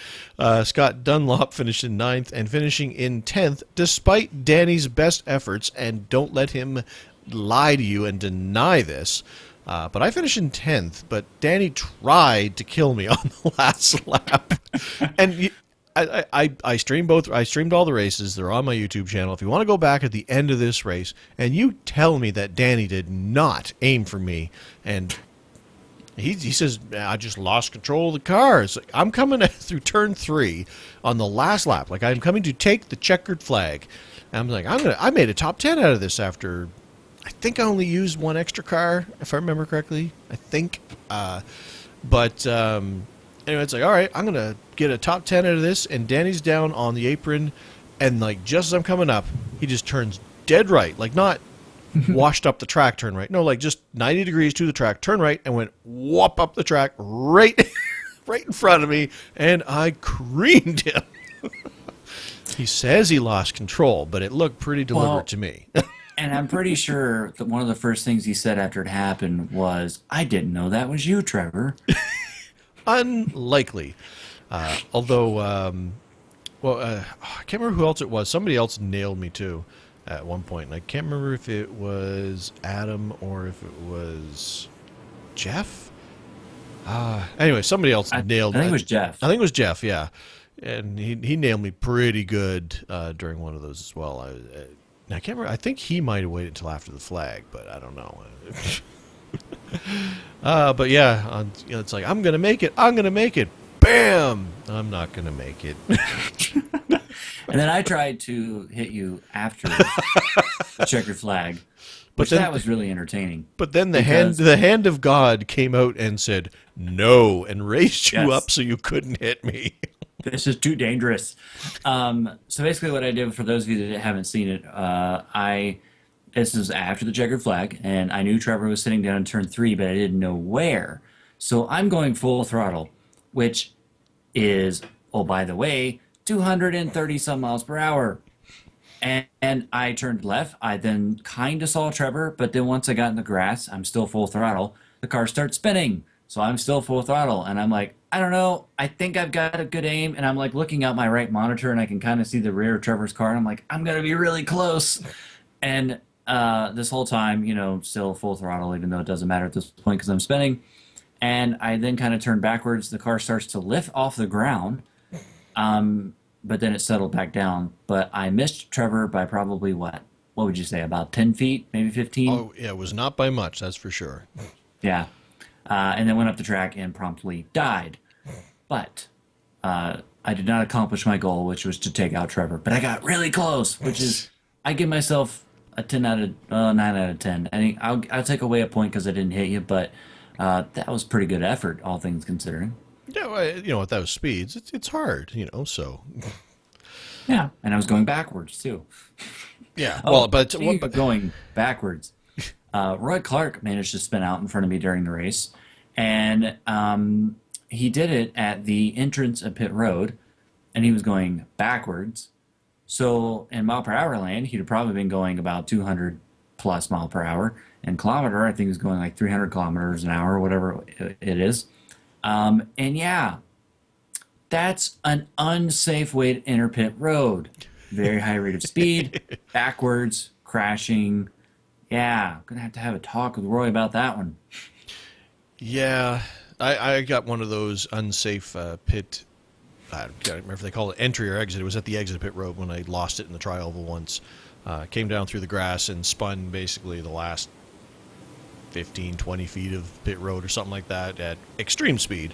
Scott Dunlop finished in 9th, and finishing in 10th, despite Danny's best efforts. And don't let him lie to you and deny this. But I finished in 10th, but Danny tried to kill me on the last lap. And I streamed both. I streamed all the races. They're on my YouTube channel. If you want to go back at the end of this race and you tell me that Danny did not aim for me, and he says, I just lost control of the car. It's like, I'm coming through turn 3 on the last lap. Like, I'm coming to take the checkered flag. And I'm like, I made a top 10 out of this after, I think I only used one extra car, if I remember correctly. I think. But anyway, it's like, all right, I'm going to get a top 10 out of this. And Danny's down on the apron. And, like, just as I'm coming up, he just turns dead right. Like, not washed up the track, turn right. No, like just 90 degrees to the track, turn right, and went whoop up the track right right in front of me, and I creamed him. He says he lost control, but it looked pretty deliberate to me. And I'm pretty sure that one of the first things he said after it happened was, I didn't know that was you, Trevor. Unlikely. Although, I can't remember who else it was. Somebody else nailed me, too, at one point. And I can't remember if it was Adam or if it was Jeff. Anyway, somebody else nailed me. I think it was Jeff. I think it was Jeff, yeah. And he nailed me pretty good during one of those as well. I can't remember. I think he might have waited until after the flag, but I don't know. But yeah, it's like, I'm going to make it. I'm going to make it. Bam! I'm not going to make it. And then I tried to hit you after the checkered flag, which that was really entertaining. But then the hand of God came out and said no and raised you up so you couldn't hit me. This is too dangerous. So basically what I did, for those of you that haven't seen it, this is after the checkered flag, and I knew Trevor was sitting down in turn 3, but I didn't know where. So I'm going full throttle, which is, oh, by the way, 230 some miles per hour. And I turned left. I then kind of saw Trevor, but then once I got in the grass, I'm still full throttle. The car starts spinning. So I'm still full throttle, and I'm like, I don't know. I think I've got a good aim, and I'm like looking out my right monitor, and I can kind of see the rear of Trevor's car. And I'm like, I'm gonna be really close. And this whole time, still full throttle, even though it doesn't matter at this point because I'm spinning. And I then kind of turn backwards. The car starts to lift off the ground, but then it settled back down. But I missed Trevor by probably what? What would you say? About 10 feet, maybe 15? Oh, yeah, it was not by much, that's for sure. Yeah. And then went up the track and promptly died. But I did not accomplish my goal, which was to take out Trevor. But I got really close, which is I give myself a 9 out of 10. I think I'll take away a point because I didn't hit you, but that was pretty good effort, all things considering. Yeah, well, at those speeds, it's hard, so. Yeah, and I was going backwards too. Yeah, Oh, well, but speaking of going backwards, Roy Clark managed to spin out in front of me during the race, and he did it at the entrance of pit road, and he was going backwards. So in mile per hour land, he'd have probably been going about 200 plus mile per hour. And kilometer, I think he was going like 300 kilometers an hour, whatever it is. And yeah, that's an unsafe way to enter pit road. Very high rate of speed, backwards, crashing. Yeah, gonna have a talk with Roy about that one. yeah, I got one of those unsafe pit. I can't remember if they call it entry or exit. It was at the exit of pit road when I lost it in the tri-oval once. Came down through the grass and spun basically the last 15, 20 feet of pit road or something like that at extreme speed.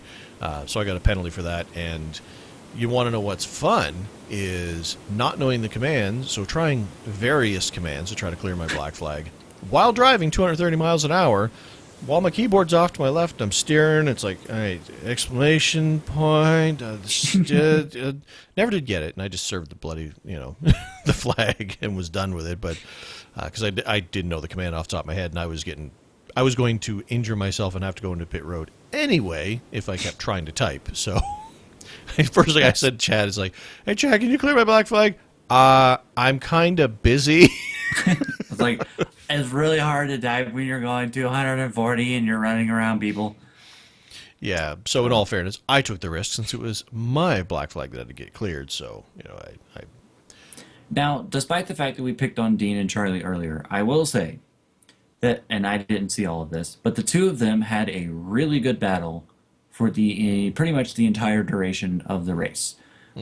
So I got a penalty for that. And you want to know what's fun is not knowing the commands, so trying various commands to try to clear my black flag while driving 230 miles an hour. While my keyboard's off to my left, I'm steering. It's like, all right, exclamation point. Never did get it, and I just served the bloody, the flag and was done with it. But because I didn't know the command off the top of my head, and I was going to injure myself and have to go into pit road anyway if I kept trying to type. So first thing I said to Chad is like, hey, Chad, can you clear my black flag? I'm kind of busy. It's like it's really hard to dive when you're going 240 and you're running around people. Yeah. So in all fairness, I took the risk since it was my black flag that had to get cleared. So I Now, despite the fact that we picked on Dean and Charlie earlier, I will say that, and I didn't see all of this, but the two of them had a really good battle for the pretty much the entire duration of the race.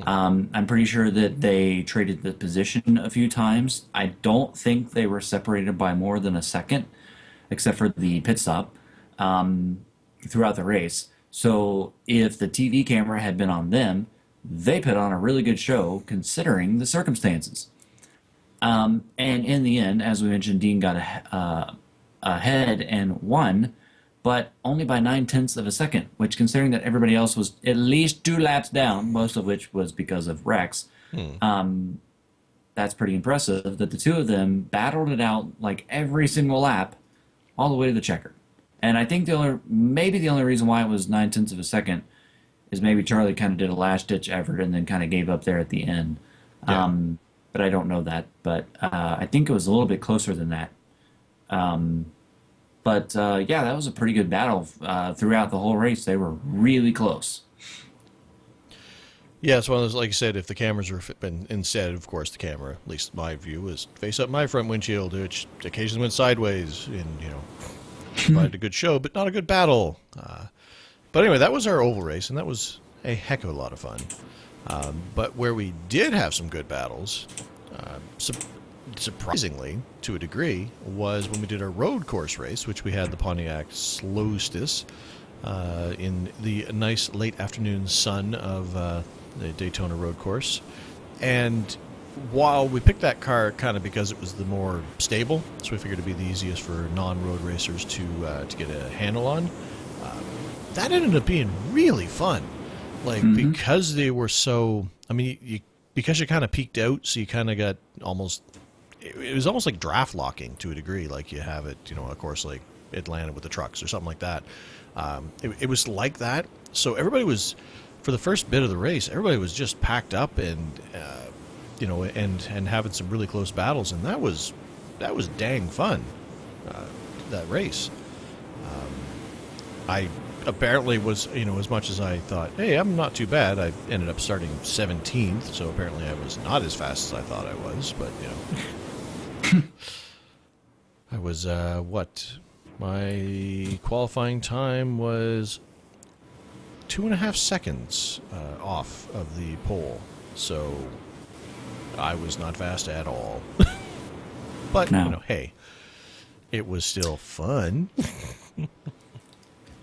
I'm pretty sure that they traded the position a few times. I don't think they were separated by more than a second, except for the pit stop throughout the race. So if the TV camera had been on them, they put on a really good show considering the circumstances. And in the end, as we mentioned, Dean got ahead and won, but only by 9/10 of a second, which, considering that everybody else was at least 2 laps down, most of which was because of wrecks, that's pretty impressive that the two of them battled it out like every single lap all the way to the checker. And I think maybe the only reason why it was 9/10 of a second is maybe Charlie kind of did a last ditch effort and then kind of gave up there at the end. Yeah. But I don't know that. But I think it was a little bit closer than that. But yeah, that was a pretty good battle throughout the whole race. They were really close. Yeah, it's one of those, like you said, if the cameras were been instead, of course, the camera, at least my view, was face up my front windshield, which occasionally went sideways and, provided a good show, but not a good battle. But anyway, that was our oval race, and that was a heck of a lot of fun. But where we did have some good battles, surprisingly, to a degree, was when we did our road course race, which we had the Pontiac Slowstis in the nice late afternoon sun of the Daytona road course. And while we picked that car kind of because it was the more stable, so we figured it'd be the easiest for non-road racers to get a handle on, that ended up being really fun. Like, because they were so, I mean, because you kind of peaked out, so you kind of got almost, it was almost like draft locking to a degree, like you have it, of course, like Atlanta with the trucks or something like that. It was like that. So everybody was, for the first bit of the race, everybody was just packed up and, and having some really close battles, and that was dang fun, that race. I apparently was, as much as I thought, hey, I'm not too bad, I ended up starting 17th, so apparently I was not as fast as I thought I was, but, I was, my qualifying time was 2.5 seconds off of the pole, so I was not fast at all. But, No. Hey, it was still fun.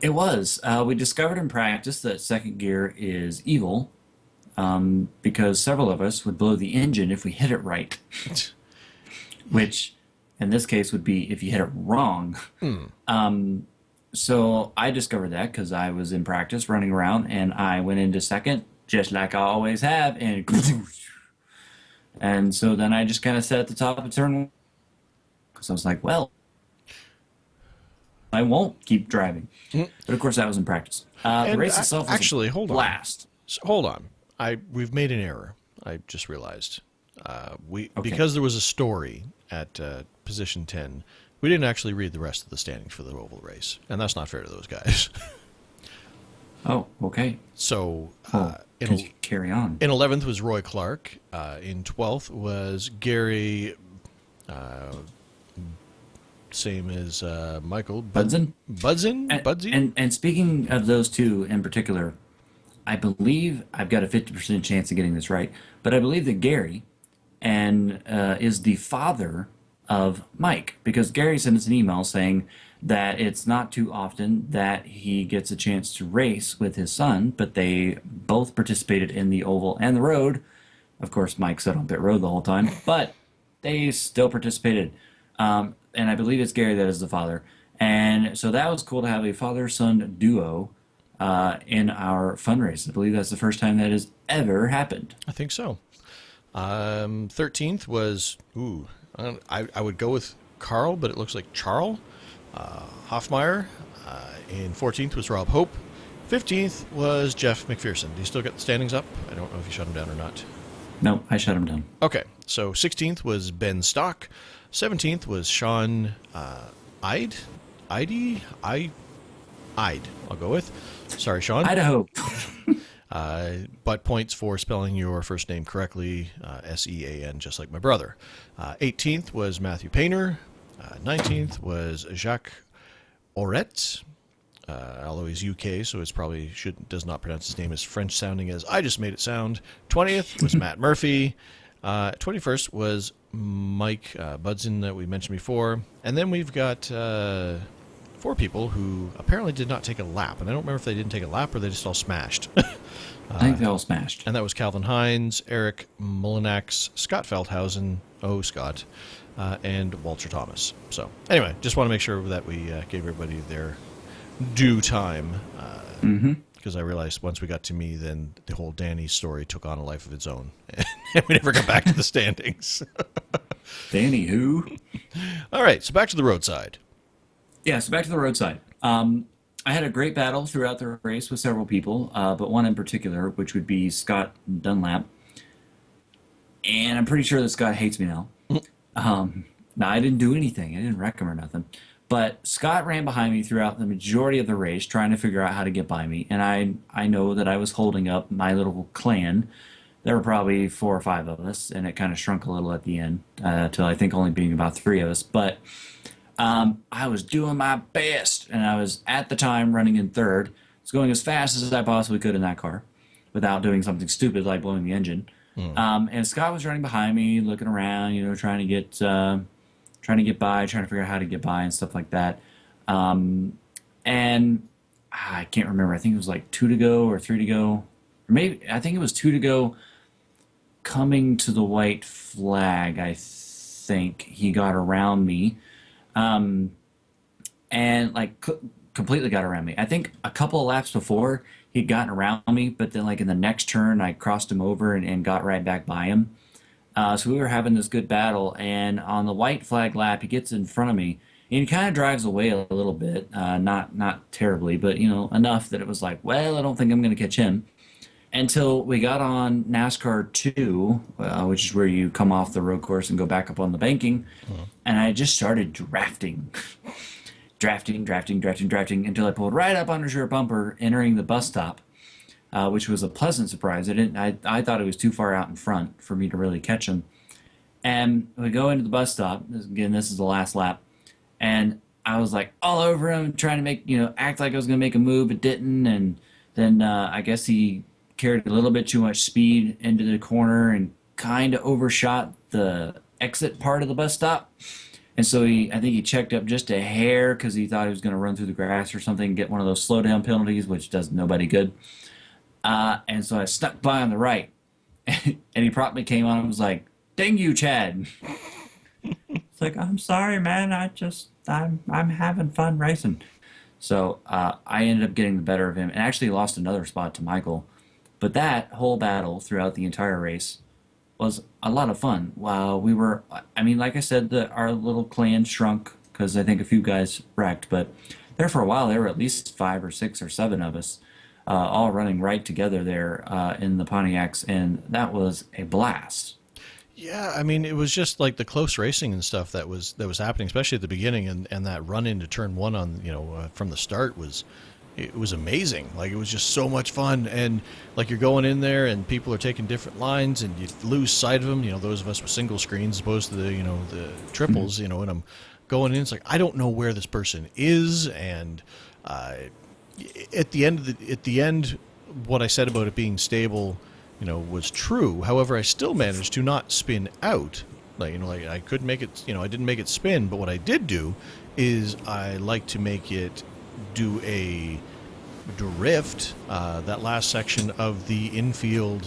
It was. We discovered in practice that second gear is evil because several of us would blow the engine if we hit it right, which in this case would be if you hit it wrong. So I discovered that because I was in practice running around and I went into second just like I always have, and so then I just kind of sat at the top of turn one because I was like, well, I won't keep driving. But of course, that was in practice. The And race itself was actually, a hold on. blast. Hold on. We've made an error. I just realized. Okay. Because there was a story at position 10, we didn't actually read the rest of the standings for the oval race, and that's not fair to those guys. Oh, okay. So Carry on. in 11th was Roy Clark. In 12th was Gary, same as Michael. Budson? Budsy? And speaking of those two in particular, I believe I've got a 50% chance of getting this right, but I believe that Gary is the father of Mike, because Gary sent us an email saying that it's not too often that he gets a chance to race with his son, but they both participated in the oval and the road. Of course, Mike sat on pit road the whole time, but they still participated. And I believe it's Gary that is the father. And so that was cool to have a father-son duo in our fun race. I believe that's the first time that has ever happened. I think so. 13th was, I would go with Carl, but it looks like Charles Hoffmeyer. And 14th was Rob Hope. 15th was Jeff McPherson. Do you still get the standings up? I don't know if you shut him down or not. No, I shut him down. Okay, so 16th was Ben Stock. 17th was Sean Ide. I'll go with. Sorry, Sean. Idaho. But points for spelling your first name correctly, Sean, just like my brother. 18th was Matthew Painter. 19th was Jacques Oret. Although he's UK, so it's probably does not pronounce his name as French sounding as I just made it sound. 20th was Matt Murphy. 21st was Mike Budson that we mentioned before. And then we've got 4 people who apparently did not take a lap. And I don't remember if they didn't take a lap or they just all smashed. I think they all smashed. And that was Calvin Hines, Eric Mullinax, Scott Feldhausen, Scott, and Walter Thomas. So anyway, just want to make sure that we gave everybody their due time. Because I realized once we got to me, then the whole Danny story took on a life of its own. And we never got back to the standings. Danny who? All right, so back to the roadside. Yeah, so back to the roadside. I had a great battle throughout the race with several people, but one in particular, which would be Scott Dunlap. And I'm pretty sure that Scott hates me now. Now, I didn't do anything. I didn't wreck him or nothing. But Scott ran behind me throughout the majority of the race, trying to figure out how to get by me. And I know that I was holding up my little clan. There were probably 4 or 5 of us, and it kind of shrunk a little at the end, till I think only being about 3 of us. But I was doing my best, and I was, at the time, running in 3rd. I was going as fast as I possibly could in that car without doing something stupid like blowing the engine. And Scott was running behind me, looking around, trying to get by, trying to figure out how to get by and stuff like that. And I can't remember. I think it was like 2 to go or 3 to go. Or maybe, I think it was 2 to go coming to the white flag, I think. He got around me. And like completely got around me. I think a couple of laps before he'd gotten around me, but then like in the next turn, I crossed him over and got right back by him. So we were having this good battle, and on the white flag lap, he gets in front of me, and he kind of drives away a little bit, not terribly, but enough that it was like, well, I don't think I'm going to catch him. Until we got on NASCAR 2, which is where you come off the road course and go back up on the banking, and I just started drafting. drafting until I pulled right up onto a bumper, entering the bus stop, which was a pleasant surprise. I thought it was too far out in front for me to really catch him. And we go into the bus stop. Again, this is the last lap, and I was like all over him, trying to make act like I was going to make a move, but didn't. And then I guess he carried a little bit too much speed into the corner and kind of overshot the exit part of the bus stop. And so I think he checked up just a hair because he thought he was going to run through the grass or something and get one of those slowdown penalties, which does nobody good. And so I stuck by on the right, and he promptly came on and was like, "Dang you, Chad!" It's like, I'm sorry, man. I'm having fun racing. So I ended up getting the better of him and actually lost another spot to Michael. But that whole battle throughout the entire race was a lot of fun. While we were, I mean, like I said, our little clan shrunk because I think a few guys wrecked, but there for a while, there were at least 5 or 6 or 7 of us all running right together there in the Pontiacs, and that was a blast. Yeah, I mean, it was just like the close racing and stuff that was happening, especially at the beginning, and that run into turn one on from the start was amazing. Like, it was just so much fun, and like you're going in there and people are taking different lines, and you lose sight of them. Those of us with single screens as opposed to the triples. And I'm going in, it's like I don't know where this person is, and at the end, what I said about it being stable was true. However, I still managed to not spin out. Like I couldn't make it, I didn't make it spin, but what I did do is I like to make it do a drift, that last section of the infield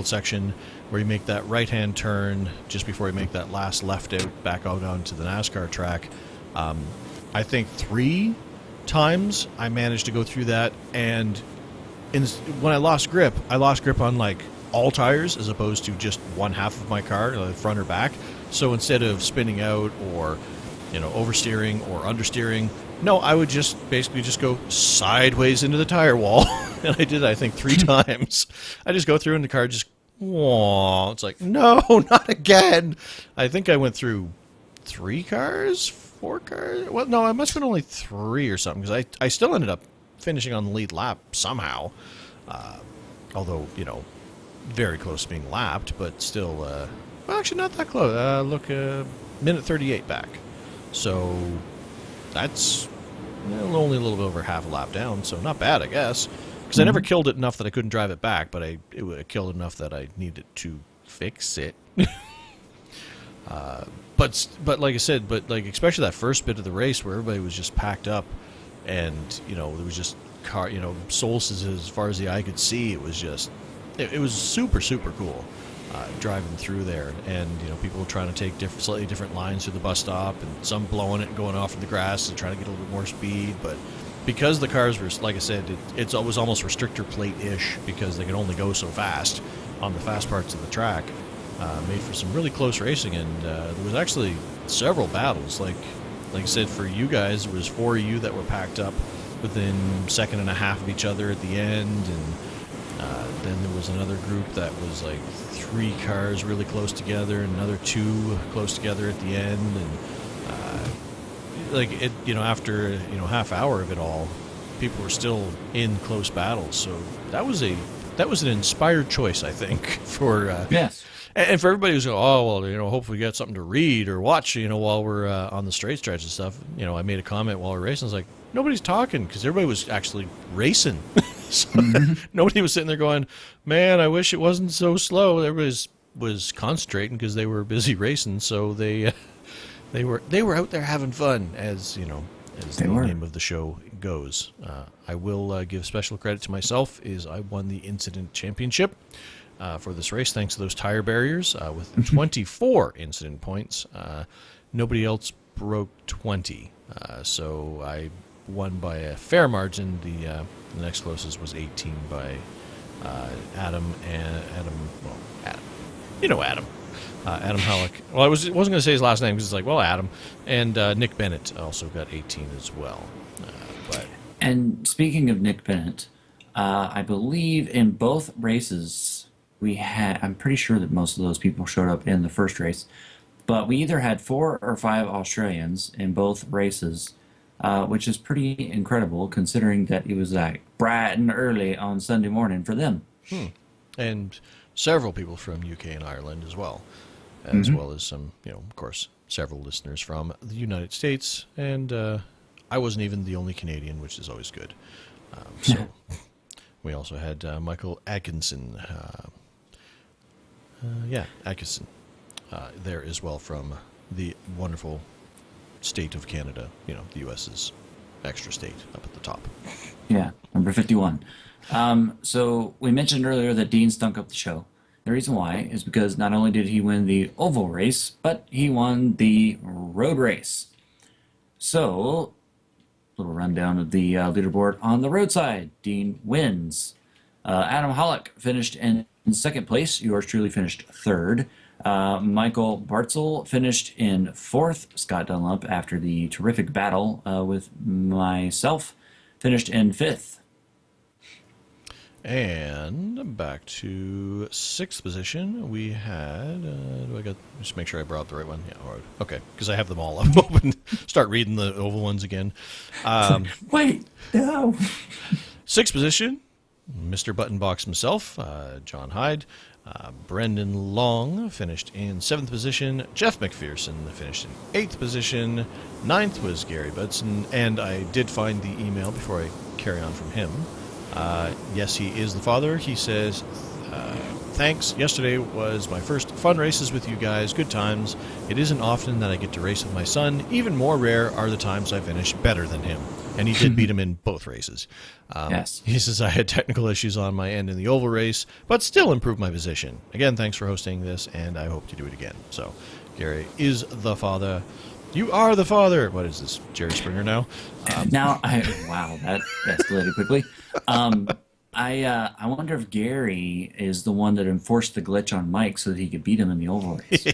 section where you make that right-hand turn just before you make that last left out back out onto the NASCAR track. I think 3 times I managed to go through that, and when I lost grip on like all tires as opposed to just one half of my car, front or back. So instead of spinning out or oversteering or understeering, no, I would just basically just go sideways into the tire wall. And I did, I think, 3 times. I just go through and the car just, whoa. It's like, no, not again. I think I went through 3 cars, 4 cars. Well, no, it must have been only 3 or something, because I still ended up finishing on the lead lap somehow, although very close to being lapped, but still well, actually not that close. Look, minute 38 back, so that's only a little bit over half a lap down, so not bad, I guess, because I never killed it enough that I couldn't drive it back, but it would have killed enough that I needed to fix it. But like I said, especially that first bit of the race where everybody was just packed up, and there was just car, souls as far as the eye could see. It was just, it was super cool driving through there, and people trying to take slightly different lines through the bus stop, and some blowing it and going off in the grass and trying to get a little bit more speed. But because the cars were, like I said, it was almost restrictor plate-ish because they could only go so fast on the fast parts of the track. Made for some really close racing, and there was actually several battles. Like I said, for you guys, it was 4 of you that were packed up within second and a half of each other at the end, and then there was another group that was like 3 cars really close together, and another 2 close together at the end, and after half hour of it all, people were still in close battles. So that was an inspired choice, I think, for Yes. And for everybody who's going, oh, well, hopefully we got something to read or watch, while we're on the straight stretch and stuff. I made a comment while we're racing. I was like, nobody's talking, because everybody was actually racing. So nobody was sitting there going, man, I wish it wasn't so slow. Everybody was concentrating because they were busy racing. So they were out there having fun, as the name of the show goes. I will give special credit to myself, is I won the incident championship for this race, thanks to those tire barriers, with 24 incident points. Nobody else broke 20, so I won by a fair margin. The next closest was 18 by Adam. Adam Halleck. Well, I wasn't going to say his last name because it's like, well, Adam. And Nick Bennett also got 18 as well. And speaking of Nick Bennett, I believe in both races I'm pretty sure that most of those people showed up in the first race, but we either had 4 or 5 Australians in both races, which is pretty incredible considering that it was like bright and early on Sunday morning for them. And several people from UK and Ireland as Hmm. well as some, of course, several listeners from the United States. And I wasn't even the only Canadian, which is always good. So we also had Michael Atkinson. Atkinson there as well from the wonderful state of Canada. The U.S.'s extra state up at the top. Yeah, number 51. So we mentioned earlier that Dean stunk up the show. The reason why is because not only did he win the oval race, but he won the road race. So, little rundown of the leaderboard on the roadside. Dean wins. Adam Hollick finished in second place. Yours truly finished third. Michael Bartzel finished in fourth. Scott Dunlop, after the terrific battle with myself, finished in fifth. And back to sixth position, we had. Just make sure I brought up the right one. Yeah, all right. Okay, because I have them all up open. Start reading the oval ones again. Wait, no. Sixth position, Mr. Buttonbox himself, John Hyde. Brendan Long finished in seventh position. Jeff McPherson finished in eighth position. Ninth was Gary Budson, and I did find the email before I carry on from him. Yes, he is the father. He says, thanks. Yesterday was my first fun races with you guys. Good times. It isn't often that I get to race with my son. Even more rare are the times I finish better than him. And he did beat him in both races. Yes. He says, I had technical issues on my end in the oval race, but still improved my position. Again, thanks for hosting this, and I hope to do it again. So, Gary is the father. You are the father. What is this, Jerry Springer now? Wow, that escalated quickly. I wonder if Gary is the one that enforced the glitch on Mike so that he could beat him in the oval race.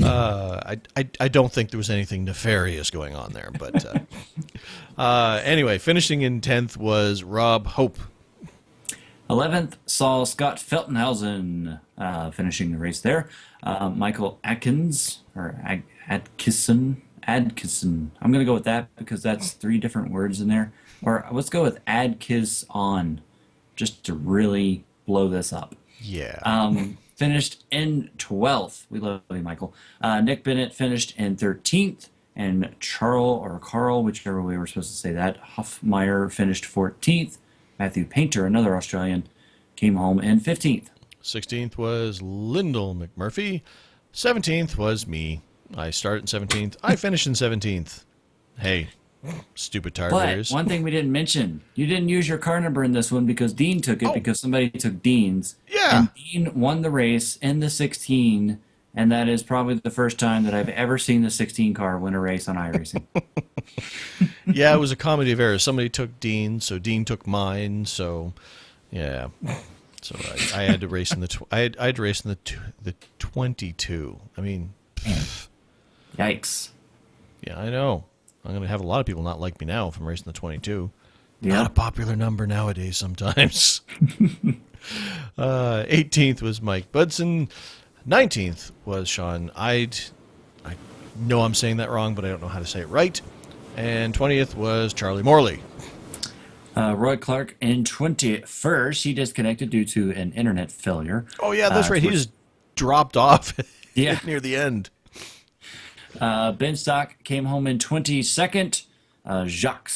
I don't think there was anything nefarious going on there, but anyway, finishing in 10th was Rob Hope. 11th saw Scott Feltenhausen finishing the race there. Michael Atkins, or Adkisson. I'm going to go with that because that's three different words in there. Or let's go with Adkis on, just to really blow this up. Yeah. Finished in 12th. We love you, Michael. Nick Bennett finished in 13th. And Carl, whichever way we're supposed to say that, Huffmeyer finished 14th. Matthew Painter, another Australian, came home in 15th. 16th was Lyndall McMurphy. 17th was me. I started in 17th. I finished in 17th. Hey, stupid tire But bears. one thing we didn't mention, you didn't use your car number in this one because Dean took it because somebody took Dean's. Yeah. And Dean won the race in the 16, and that is probably the first time that I've ever seen the 16 car win a race on iRacing. Yeah, it was a comedy of errors. Somebody took Dean, so Dean took mine. So, yeah. So I had to race in I had to race in the 22. I mean, Yikes. yeah, I know. I'm going to have a lot of people not like me now if I'm racing the 22. Yep. Not a popular number nowadays sometimes. 18th was Mike Budson. 19th was Sean Ide. I know I'm saying that wrong, but I don't know how to say it right. And 20th was Charlie Morley. Roy Clark in 21st. He disconnected due to an internet failure. Oh, yeah, that's right. He just dropped off Yeah. near the end. Ben Stock came home in 22nd. Jacques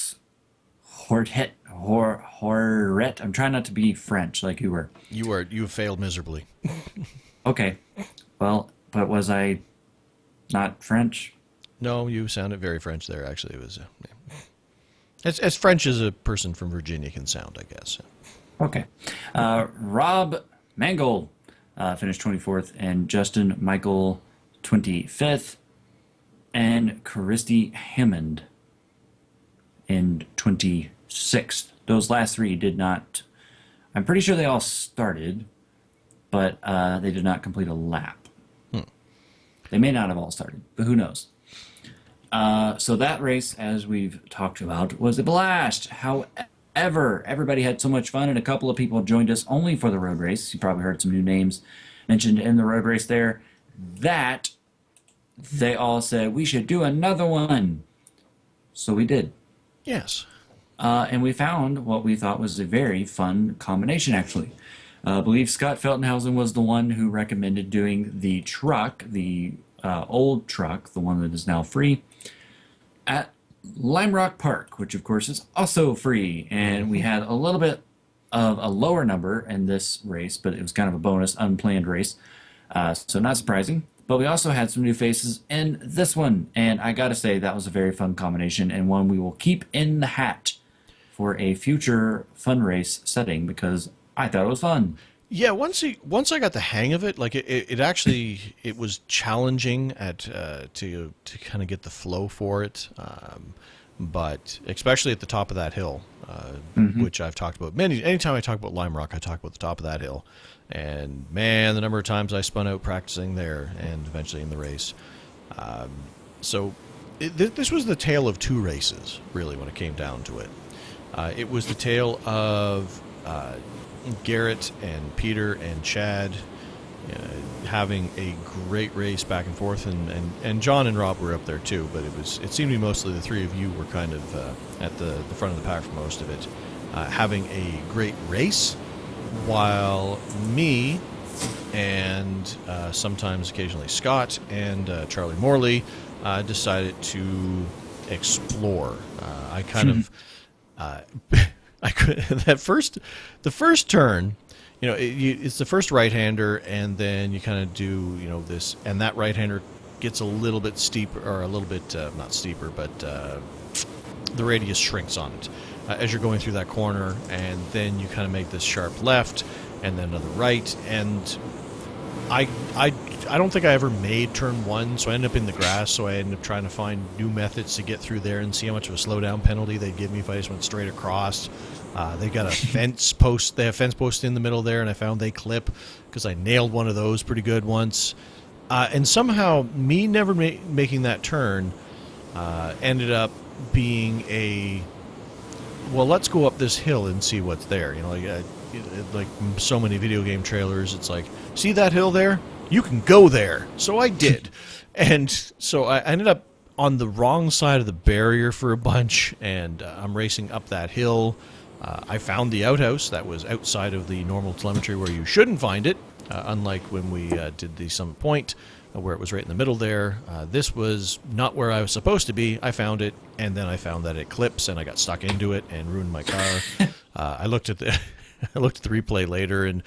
Hortet. I'm trying not to be French like you were. You failed miserably. Okay. Well, but was I not French? No, you sounded very French there, actually. It was as French as a person from Virginia can sound, I guess. Okay. Rob Mangold finished 24th, and Justin Michael 25th, and Christy Hammond in 26th. Those last three did not. I'm pretty sure they all started, but they did not complete a lap. They may not have all started, but who knows? So that race, as we've talked about, was a blast. However, everybody had so much fun, and a couple of people joined us only for the road race. You probably heard some new names mentioned in the road race there, that they all said, we should do another one. So we did. Yes. And we found what we thought was a very fun combination, actually. I believe Scott Feltenhausen was the one who recommended doing the truck, the old truck, the one that is now free, at Lime Rock Park, which of course is also free. And we had a little bit of a lower number in this race, but it was kind of a bonus, unplanned race. So not surprising. But we also had some new faces in this one. And I got to say, that was a very fun combination and one we will keep in the hat for a future fun race setting because I thought it was fun. Yeah, once I got the hang of it, like it actually it was challenging at to kind of get the flow for it, but especially at the top of that hill, which I've talked about anytime I talk about Lime Rock, I talk about the top of that hill, and man, the number of times I spun out practicing there and eventually in the race. So this was the tale of two races, really, when it came down to it. It was the tale of Garrett and Peter and Chad having a great race back and forth, and John and Rob were up there too, but it seemed to be mostly the three of you were kind of at the front of the pack for most of it, having a great race, while me and sometimes occasionally Scott and Charlie Morley decided to explore. I kind of I could the first turn, it's the first right-hander, and then you kind of do this, and that right-hander gets a little bit steeper, or a little bit not steeper, but the radius shrinks on it as you're going through that corner, and then you kind of make this sharp left, and then another right, and I don't think I ever made turn one, so I ended up in the grass, so I ended up trying to find new methods to get through there and see how much of a slowdown penalty they'd give me if I just went straight across. They got a fence post. They have fence posts in the middle there, and I found they clip because I nailed one of those pretty good once. And somehow, me never making that turn ended up being well, let's go up this hill and see what's there. Like so many video game trailers, it's like, see that hill there? You can go there. So I did. And so I ended up on the wrong side of the barrier for a bunch, and I'm racing up that hill. I found the outhouse that was outside of the normal telemetry where you shouldn't find it, unlike when we did the Summit Point, where it was right in the middle there. This was not where I was supposed to be. I found it, and then I found that it clips, and I got stuck into it and ruined my car. I looked at the replay later, and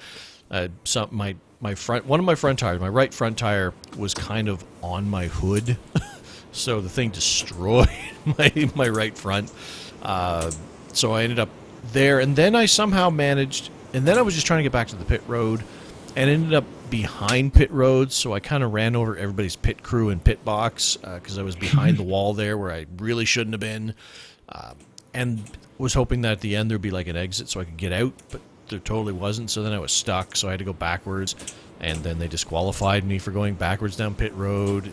one of my front tires, my right front tire, was kind of on my hood, so the thing destroyed my right front. So I ended up there, and then I somehow managed, and then I was just trying to get back to the pit road, and ended up behind pit road, so I kind of ran over everybody's pit crew and pit box because I was behind the wall there where I really shouldn't have been, and was hoping that at the end there'd be like an exit so I could get out, but there totally wasn't, so then I was stuck, so I had to go backwards, and then they disqualified me for going backwards down pit road.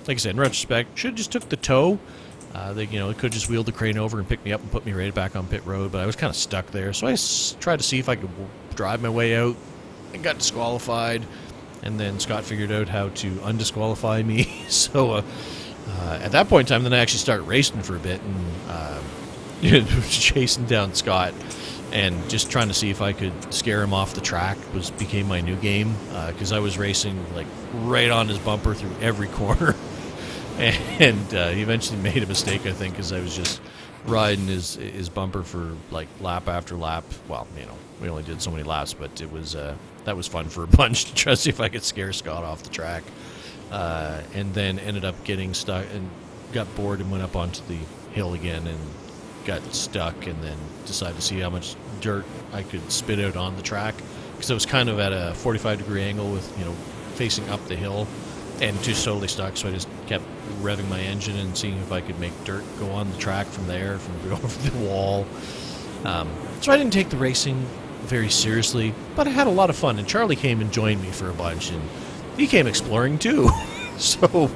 Like I said, in retrospect, should have just took the tow. They could have just wheeled the crane over and picked me up and put me right back on pit road, but I was kind of stuck there, so I tried to see if I could drive my way out, and got disqualified, and then Scott figured out how to undisqualify me. So at that point in time, then I actually started racing for a bit, and chasing down Scott and just trying to see if I could scare him off the track became my new game, because I was racing like right on his bumper through every corner. And he eventually made a mistake, I think, because I was just riding his bumper for like lap after lap. Well, we only did so many laps, but it was that was fun for a bunch to try to see if I could scare Scott off the track. And then ended up getting stuck and got bored and went up onto the hill again and got stuck, and then decided to see how much dirt I could spit out on the track, because I was kind of at a 45-degree angle with facing up the hill, and just totally stuck, so I just kept revving my engine and seeing if I could make dirt go on the track from there, from over the wall. So I didn't take the racing very seriously, but I had a lot of fun, and Charlie came and joined me for a bunch, and he came exploring too. So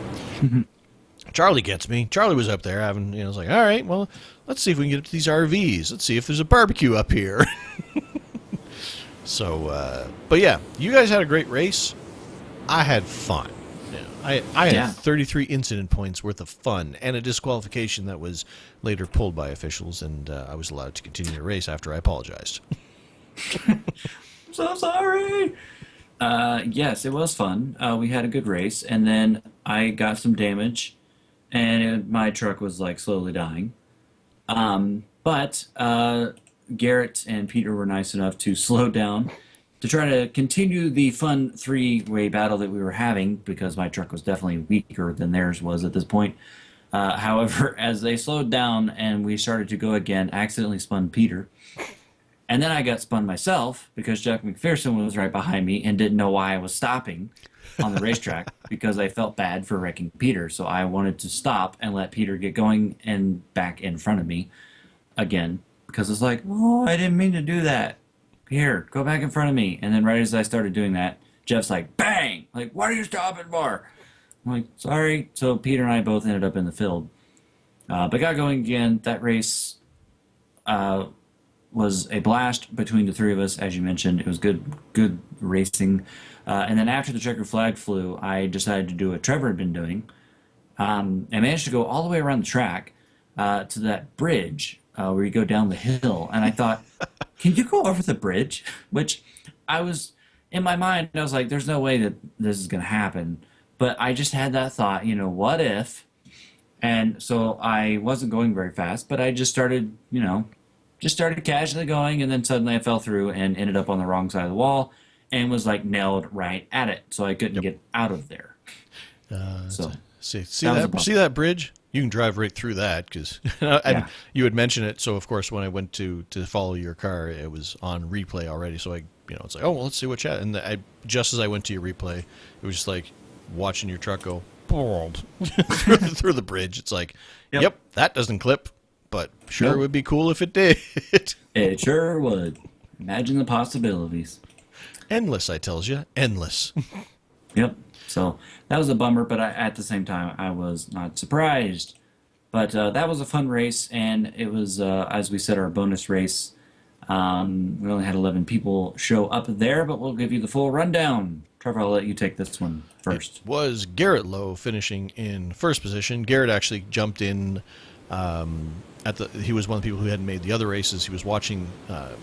Charlie gets me. Charlie was up there having, I was like, all right, well, let's see if we can get up to these RVs. Let's see if there's a barbecue up here. So, but yeah, you guys had a great race. I had fun. Yeah. I had Yeah. 33 incident points worth of fun and a disqualification that was later pulled by officials, and I was allowed to continue the race after I apologized. I'm so sorry. Yes, it was fun. We had a good race, and then I got some damage, and my truck was like slowly dying. But Garrett and Peter were nice enough to slow down to try to continue the fun three-way battle that we were having because my truck was definitely weaker than theirs was at this point. However, as they slowed down and we started to go again, I accidentally spun Peter. And then I got spun myself because Jack McPherson was right behind me and didn't know why I was stopping on the racetrack because I felt bad for wrecking Peter. So I wanted to stop and let Peter get going and back in front of me again because it's like, oh, I didn't mean to do that. Here, go back in front of me. And then right as I started doing that, Jeff's like, bang! Like, what are you stopping for? I'm like, sorry. So Peter and I both ended up in the field. But got going again. That race was a blast between the three of us, as you mentioned. It was good racing. And then after the checkered flag flew, I decided to do what Trevor had been doing. I managed to go all the way around the track to that bridge where you go down the hill. And I thought, can you go over the bridge? Which I was, in my mind, I was like, there's no way that this is going to happen. But I just had that thought, what if? And so I wasn't going very fast, but I just started, just started casually going, and then suddenly I fell through and ended up on the wrong side of the wall and was like nailed right at it. So I couldn't get out of there. So see that bridge? You can drive right through that because and you had mentioned it. So of course, when I went to follow your car, it was on replay already. So it's like, oh well, let's see what chat. And just as I went to your replay, it was just like watching your truck go through the bridge. It's like, yep, that doesn't clip, but sure, it would be cool if it did. It sure would. Imagine the possibilities. Endless, I tells you, endless. Yep. So that was a bummer, but at the same time, I was not surprised. But that was a fun race, and it was, as we said, our bonus race. We only had 11 people show up there, but we'll give you the full rundown. Trevor, I'll let you take this one first. It was Garrett Lowe finishing in first position. Garrett actually jumped in he was one of the people who hadn't made the other races. He was watching the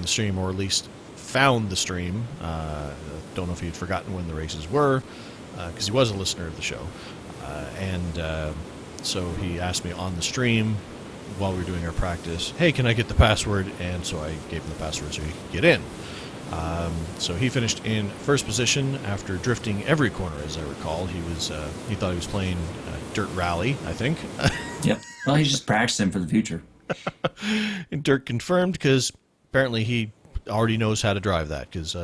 stream, or at least found the stream. Don't know if he had forgotten when the races were, because he was a listener of the show. So he asked me on the stream while we were doing our practice, hey, can I get the password? And so I gave him the password so he could get in. So he finished in first position after drifting every corner, as I recall. He thought he was playing Dirt Rally, I think. Yep. Well, he's just practicing for the future. And Dirt confirmed, because apparently he already knows how to drive that, because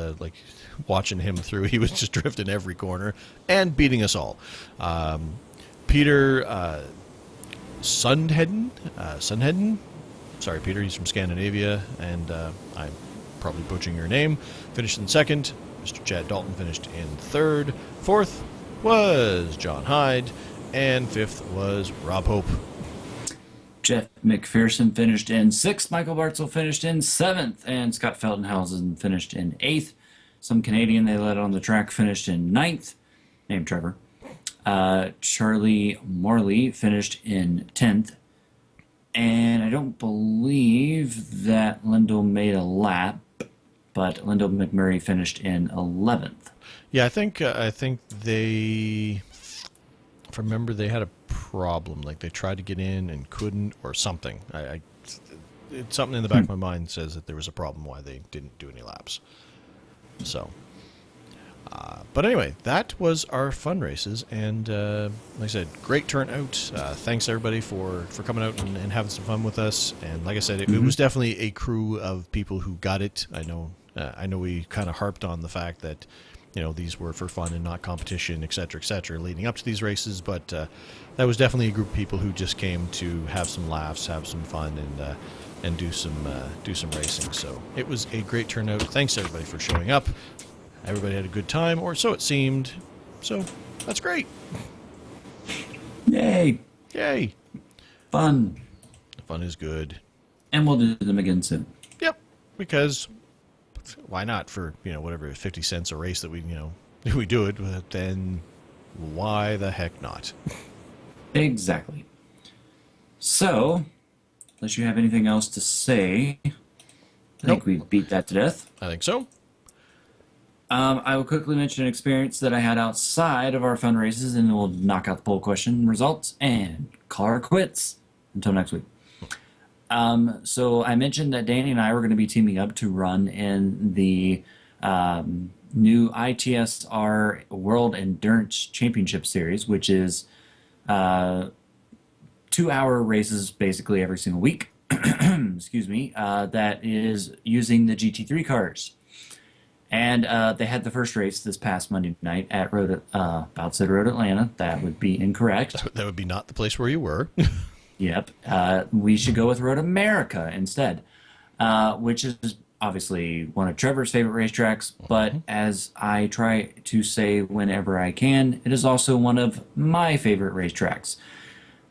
watching him through, he was just drifting every corner and beating us all. Peter Sundheden, sorry Peter, he's from Scandinavia, and I'm probably butchering your name, finished in second. Mr. Chad Dalton finished in third. Fourth was John Hyde, and fifth was Rob Hope. Jeff McPherson finished in sixth. Michael Bartzel finished in seventh, and Scott Feldenhausen finished in eighth. Some Canadian they led on the track finished in ninth, named Trevor. Charlie Morley finished in 10th. And I don't believe that Lyndall made a lap, but Lyndall McMurray finished in 11th. Yeah, I think they, if I remember, they had a problem. Like they tried to get in and couldn't, or something. It's something in the back of my mind says that there was a problem why they didn't do any laps. So, but anyway, that was our fun races, and like I said, great turnout. Thanks everybody for coming out and having some fun with us. And like I said, it was definitely a crew of people who got it. I know we kind of harped on the fact that these were for fun and not competition, et cetera, leading up to these races. But that was definitely a group of people who just came to have some laughs, have some fun, and do some racing. So it was a great turnout. Thanks everybody for showing up. Everybody had a good time, or so it seemed. So that's great. Yay! Fun. Fun is good. And we'll do them again soon. Yep. Because why not? For whatever, 50 cents a race that we we do it, then Why the heck not? Exactly. So, unless you have anything else to say, I Nope. think we've beat that to death. I think so. I will quickly mention an experience that I had outside of our fun races, and we'll knock out the poll question results and call our quits until next week. So I mentioned that Danny and I were going to be teaming up to run in the new ITSR World Endurance Championship Series, which is 2-hour races basically every single week. Excuse me. That is using the GT3 cars. And they had the first race this past Monday night at about said Road Atlanta. That would be incorrect. That would be not the place where you were. Yep. We should go with Road America instead, which is obviously one of Trevor's favorite racetracks. But as I try to say whenever I can, it is also one of my favorite racetracks.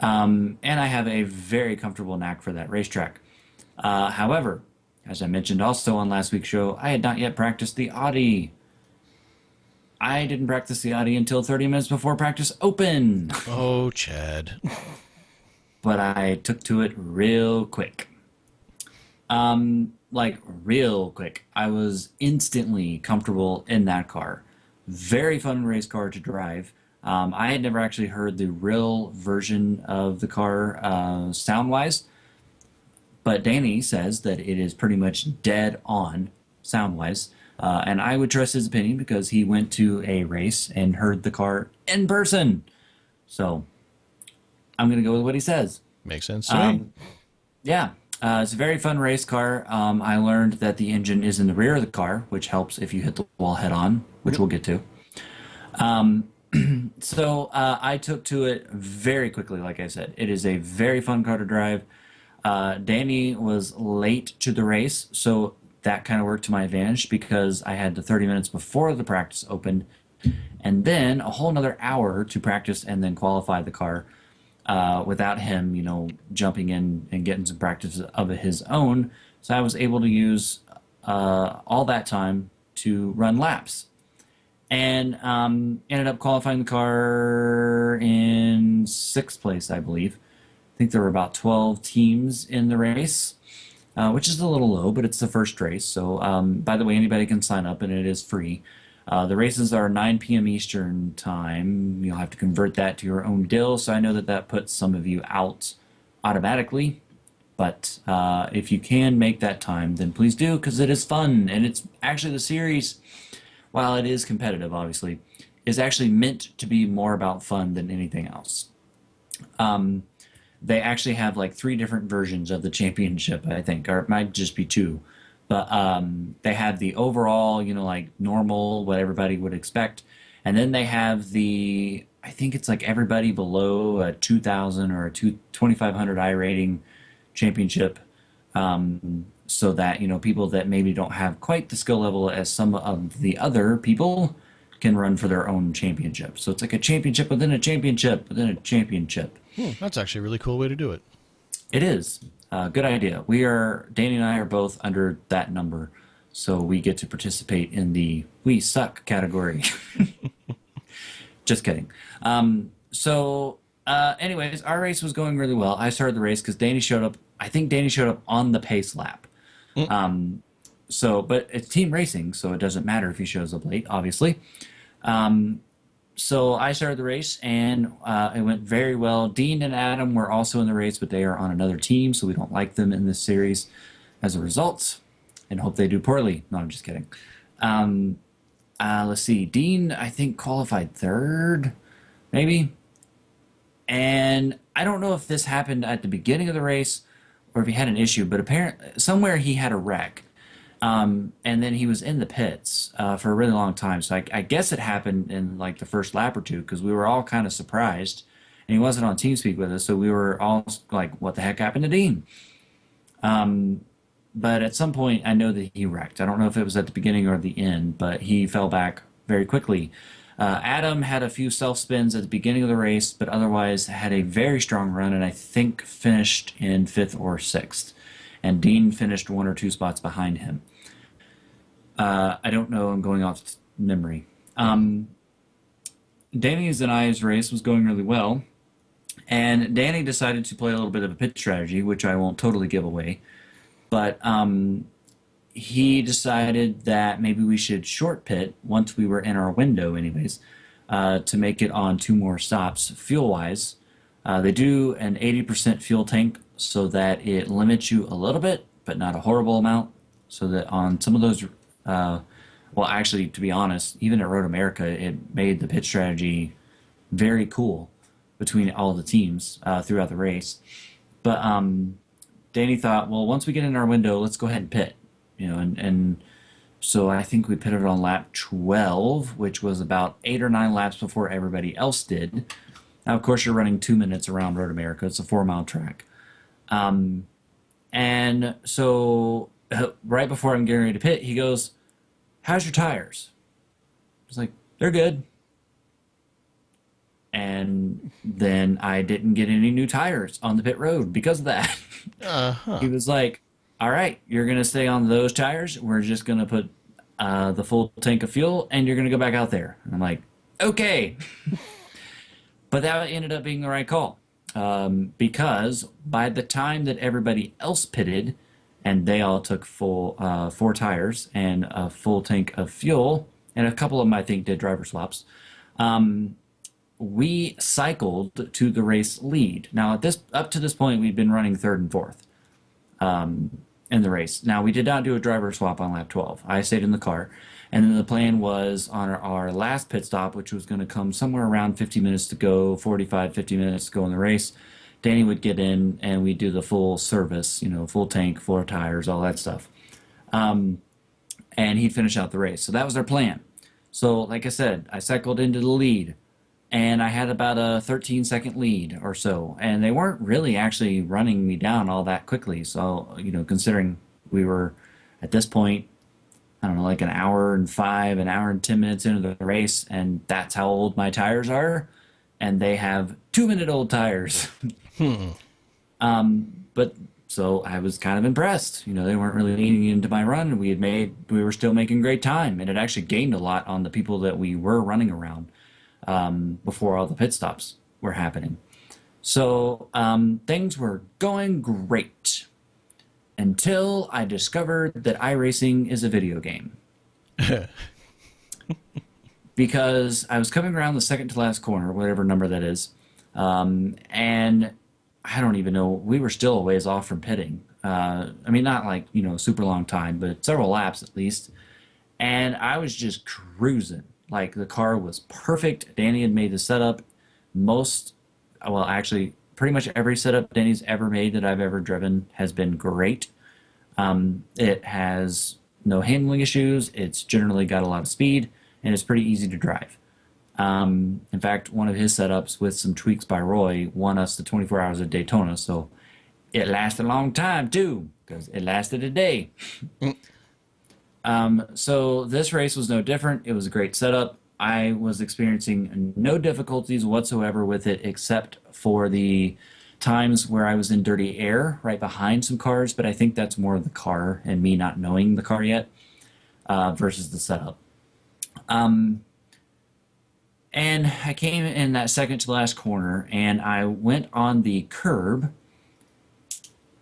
And I have a very comfortable knack for that racetrack. However, as I mentioned also on last week's show, I had not yet practiced the Audi. I didn't practice the Audi until 30 minutes before practice open. Oh, Chad. But I took to it real quick. Like real quick. I was instantly comfortable in that car. Very fun race car to drive. I had never actually heard the real version of the car sound-wise, but Danny says that it is pretty much dead on sound-wise. And I would trust his opinion because he went to a race and heard the car in person. So I'm going to go with what he says. Makes sense to me. Yeah, it's a very fun race car. I learned that the engine is in the rear of the car, which helps if you hit the wall head on, which we'll get to. So I took to it very quickly, like I said. It is a very fun car to drive. Danny was late to the race, so that kind of worked to my advantage because I had the 30 minutes before the practice opened, and then a whole another hour to practice and then qualify the car without him, jumping in and getting some practice of his own. So I was able to use all that time to run laps. And ended up qualifying the car in 6th place, I believe. I think there were about 12 teams in the race, which is a little low, but it's the first race. So, by the way, anybody can sign up, and it is free. The races are 9 p.m. Eastern time. You'll have to convert that to your own dill, so I know that that puts some of you out automatically. But if you can make that time, then please do, because it is fun. And it's actually the series, while it is competitive, obviously, is actually meant to be more about fun than anything else. They actually have like 3 different versions of the championship, I think, or it might just be 2. But they have the overall, like normal, what everybody would expect. And then they have I think it's like everybody below a 2,000 or a 2,500 iRating championship. So that, people that maybe don't have quite the skill level as some of the other people can run for their own championship. So it's like a championship within a championship within a championship. That's actually a really cool way to do it. It is. Good idea. Danny and I are both under that number, so we get to participate in the We Suck category. Just kidding. Anyways, our race was going really well. I started the race because Danny showed up. I think Danny showed up on the pace lap. But it's team racing, so it doesn't matter if he shows up late, obviously. So I started the race, and it went very well. Dean and Adam were also in the race, but they are on another team, so we don't like them in this series as a result, and hope they do poorly. No, I'm just kidding. Let's see. Dean, I think, qualified 3rd, maybe. And I don't know if this happened at the beginning of the race or if he had an issue, but apparently somewhere he had a wreck. And then he was in the pits for a really long time. So I guess it happened in like the first lap or 2 because we were all kind of surprised. And he wasn't on TeamSpeak with us, so we were all like, what the heck happened to Dean? But at some point, I know that he wrecked. I don't know if it was at the beginning or the end, but he fell back very quickly. Adam had a few self-spins at the beginning of the race, but otherwise had a very strong run, and I think finished in 5th or 6th. And Dean finished 1 or 2 spots behind him. I don't know. I'm going off memory. Danny's and I's race was going really well, and Danny decided to play a little bit of a pit strategy, which I won't totally give away. But he decided that maybe we should short pit once we were in our window, anyways, to make it on two more stops fuel wise. They do an 80% fuel tank so that it limits you a little bit, but not a horrible amount. So that on some of those, well, actually, to be honest, even at Road America, it made the pit strategy very cool between all the teams throughout the race. But Danny thought, well, once we get in our window, let's go ahead and pit. And so I think we pitted on lap 12, which was about 8 or 9 laps before everybody else did. Now, of course, you're running 2 minutes around Road America. It's a 4-mile track. And so right before I'm getting ready to pit, he goes, how's your tires? I was like, they're good. And then I didn't get any new tires on the pit road because of that. He was like, all right, you're going to stay on those tires. We're just going to put the full tank of fuel and you're going to go back out there. And I'm like, okay. But that ended up being the right call because by the time that everybody else pitted and they all took full 4 tires and a full tank of fuel, and a couple of them I think did driver swaps, we cycled to the race lead. Now, up to this point, we'd been running third and fourth in the race. Now, we did not do a driver swap on lap 12. I stayed in the car. And then the plan was on our last pit stop, which was going to come somewhere around 50 minutes to go, 45, 50 minutes to go in the race. Danny would get in and we'd do the full service, full tank, 4 tires, all that stuff. And he'd finish out the race. So that was our plan. So, like I said, I cycled into the lead. And I had about a 13-second lead or so. And they weren't really actually running me down all that quickly. So, considering we were at this point, I don't know, like an hour and 10 minutes into the race, and that's how old my tires are. And they have 2-minute old tires. But so I was kind of impressed. They weren't really leaning into my run. We were still making great time. And it actually gained a lot on the people that we were running around before all the pit stops were happening. So things were going great until I discovered that iRacing is a video game. Because I was coming around the second to last corner, whatever number that is, and I don't even know, we were still a ways off from pitting. Not like, super long time, but several laps at least. And I was just cruising. Like, the car was perfect. Danny had made the setup. Actually, pretty much every setup Danny's ever made that I've ever driven has been great. It has no handling issues. It's generally got a lot of speed, and it's pretty easy to drive. In fact, one of his setups with some tweaks by Roy won us the 24 Hours of Daytona, so it lasted a long time, too, because it lasted a day. So this race was no different. It was a great setup. I was experiencing no difficulties whatsoever with it, except for the times where I was in dirty air right behind some cars, but I think that's more of the car and me not knowing the car yet versus the setup. And I came in that second to last corner, and I went on the curb,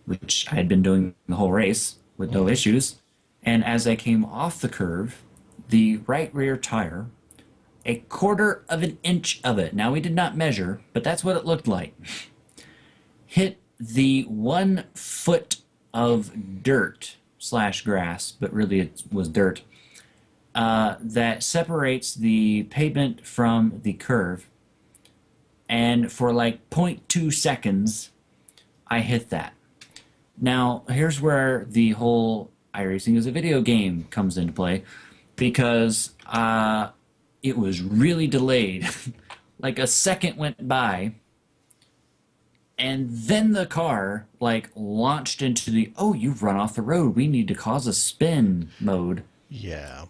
which I had been doing the whole race with no issues. And as I came off the curve, the right rear tire, a 1/4 of an inch of it, now we did not measure, but that's what it looked like, hit the 1 foot of dirt / grass, but really it was dirt, that separates the pavement from the curve. And for like 0.2 seconds, I hit that. Now, here's where the whole iRacing is a video game comes into play, because it was really delayed. Like a second went by, and then the car launched into the, oh, you've run off the road, we need to cause a spin mode. Yeah.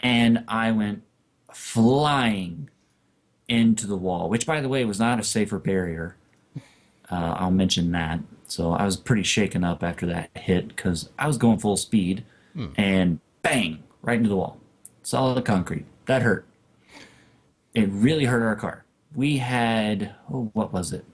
And I went flying into the wall, which, by the way, was not a safer barrier. I'll mention that. So I was pretty shaken up after that hit because I was going full speed and bang, right into the wall. Solid concrete. That hurt. it really hurt our car. We had, oh, what was it?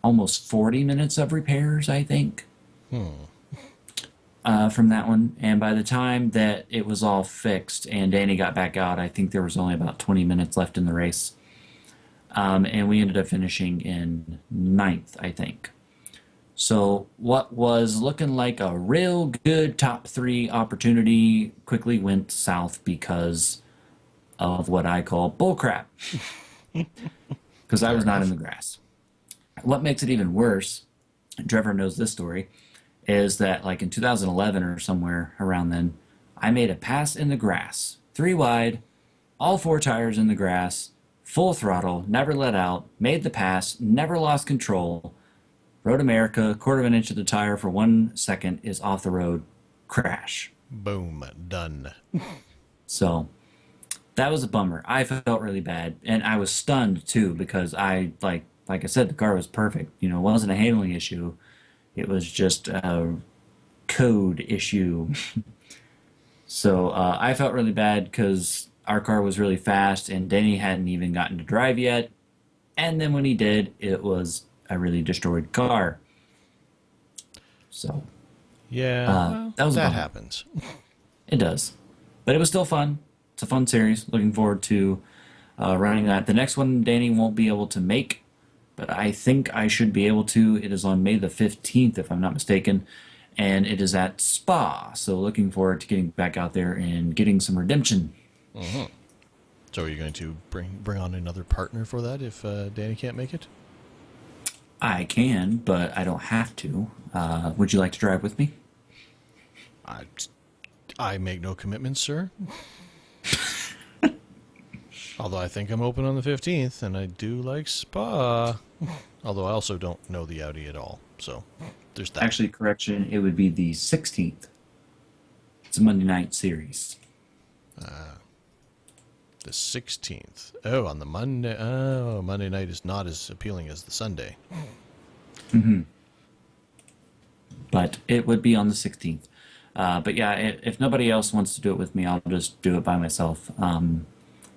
Almost 40 minutes of repairs, I think, from that one. And by the time that it was all fixed and Danny got back out, I think there was only about 20 minutes left in the race. And we ended up finishing in ninth, I think. So what was looking like a real good top three opportunity quickly went south because of what I call bullcrap. Because I Fair was not in enough. the grass. What makes it even worse, Trevor knows this story, is that like in 2011 or somewhere around then, I made a pass in the grass, three wide, all four tires in the grass, full throttle, never let out, made the pass, never lost control. Road America, quarter of an inch of the tire for 1 second is off the road, crash. Boom, done. So that was a bummer. I felt really bad, and I was stunned too because like I said, the car was perfect. You know, it wasn't a handling issue. It was just a code issue. So I felt really bad because our car was really fast, and Denny hadn't even gotten to drive yet. And then when he did, it was a really destroyed car. So Yeah, well, that was a that bummer. happens. It does, but it was still fun. It's a fun series. Looking forward to running that. The next one Danny won't be able to make, but I think I should be able to. It is on May the 15th, if I'm not mistaken, and it is at Spa. So looking forward to getting back out there and getting some redemption. So are you going to bring on another partner for that if Danny can't make it? I can, but I don't have to. Would you like to drive with me? I, I make no commitments, sir. Although I think I'm open on the 15th, and I do like Spa. Although I also don't know the Audi at all. So there's that. Actually, correction, it would be the 16th. It's a Monday night series. The 16th. Oh, on the Monday. Oh, Monday night is not as appealing as the Sunday. But it would be on the 16th. But yeah, if nobody else wants to do it with me, I'll just do it by myself.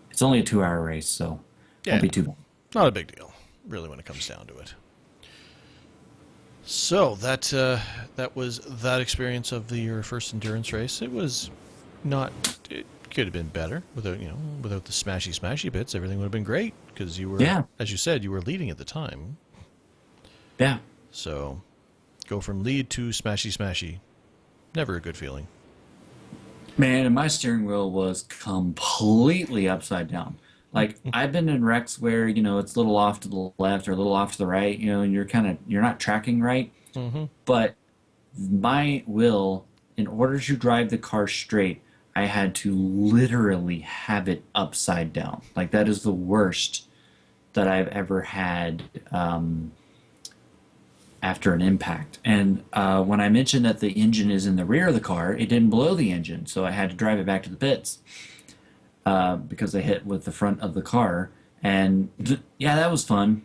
It's only a 2 hour race, so Yeah, won't be too bad. not a big deal, really, when it comes down to it. So that was that experience of your first endurance race. It was not. It could have been better without the smashy bits. Everything would have been great because you were, Yeah. as you said, you were leading at the time. Yeah. So go from lead to smashy. Never a good feeling. Man, and my steering wheel was completely upside down. Like I've been in wrecks where, it's a little off to the left or a little off to the right, and you're not tracking right. Mm-hmm. But my wheel, in order to drive the car straight, I had to literally have it upside down. Like that is the worst that I've ever had after an impact. And when I mentioned that the engine is in the rear of the car, it didn't blow the engine, so I had to drive it back to the pits because I hit with the front of the car. And yeah, that was fun.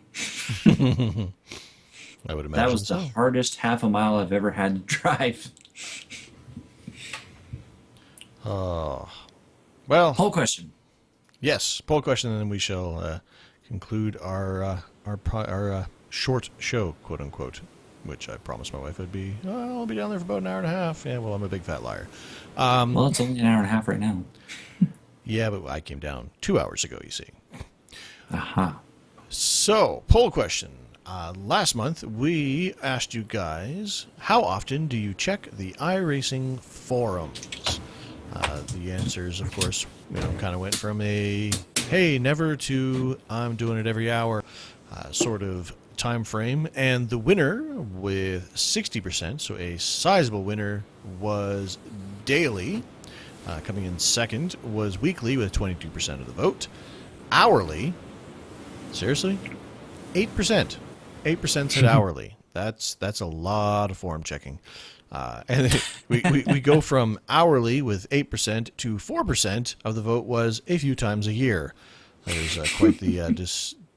I would imagine That was the so. hardest half a mile I've ever had to drive. Well, Whole question. yes, poll question, and then we shall conclude our short show, quote unquote, which I promised my wife would be. Oh, I'll be down there for about an hour and a half. Yeah, well, I'm a big fat liar. Well, it's only an hour and a half right now. Yeah, but I came down 2 hours ago. You see. Aha. So, poll question. Last month, we asked you guys, how often do you check the iRacing forums? The answers, of course, kind of went from a, hey, never to, I'm doing it every hour sort of time frame. And the winner with 60%, so a sizable winner, was daily. Coming in second was weekly with 22% of the vote. Hourly, seriously? 8%. 8% said hourly. That's a lot of form checking. And we go from hourly with 8% to 4% of the vote was a few times a year. That is quite the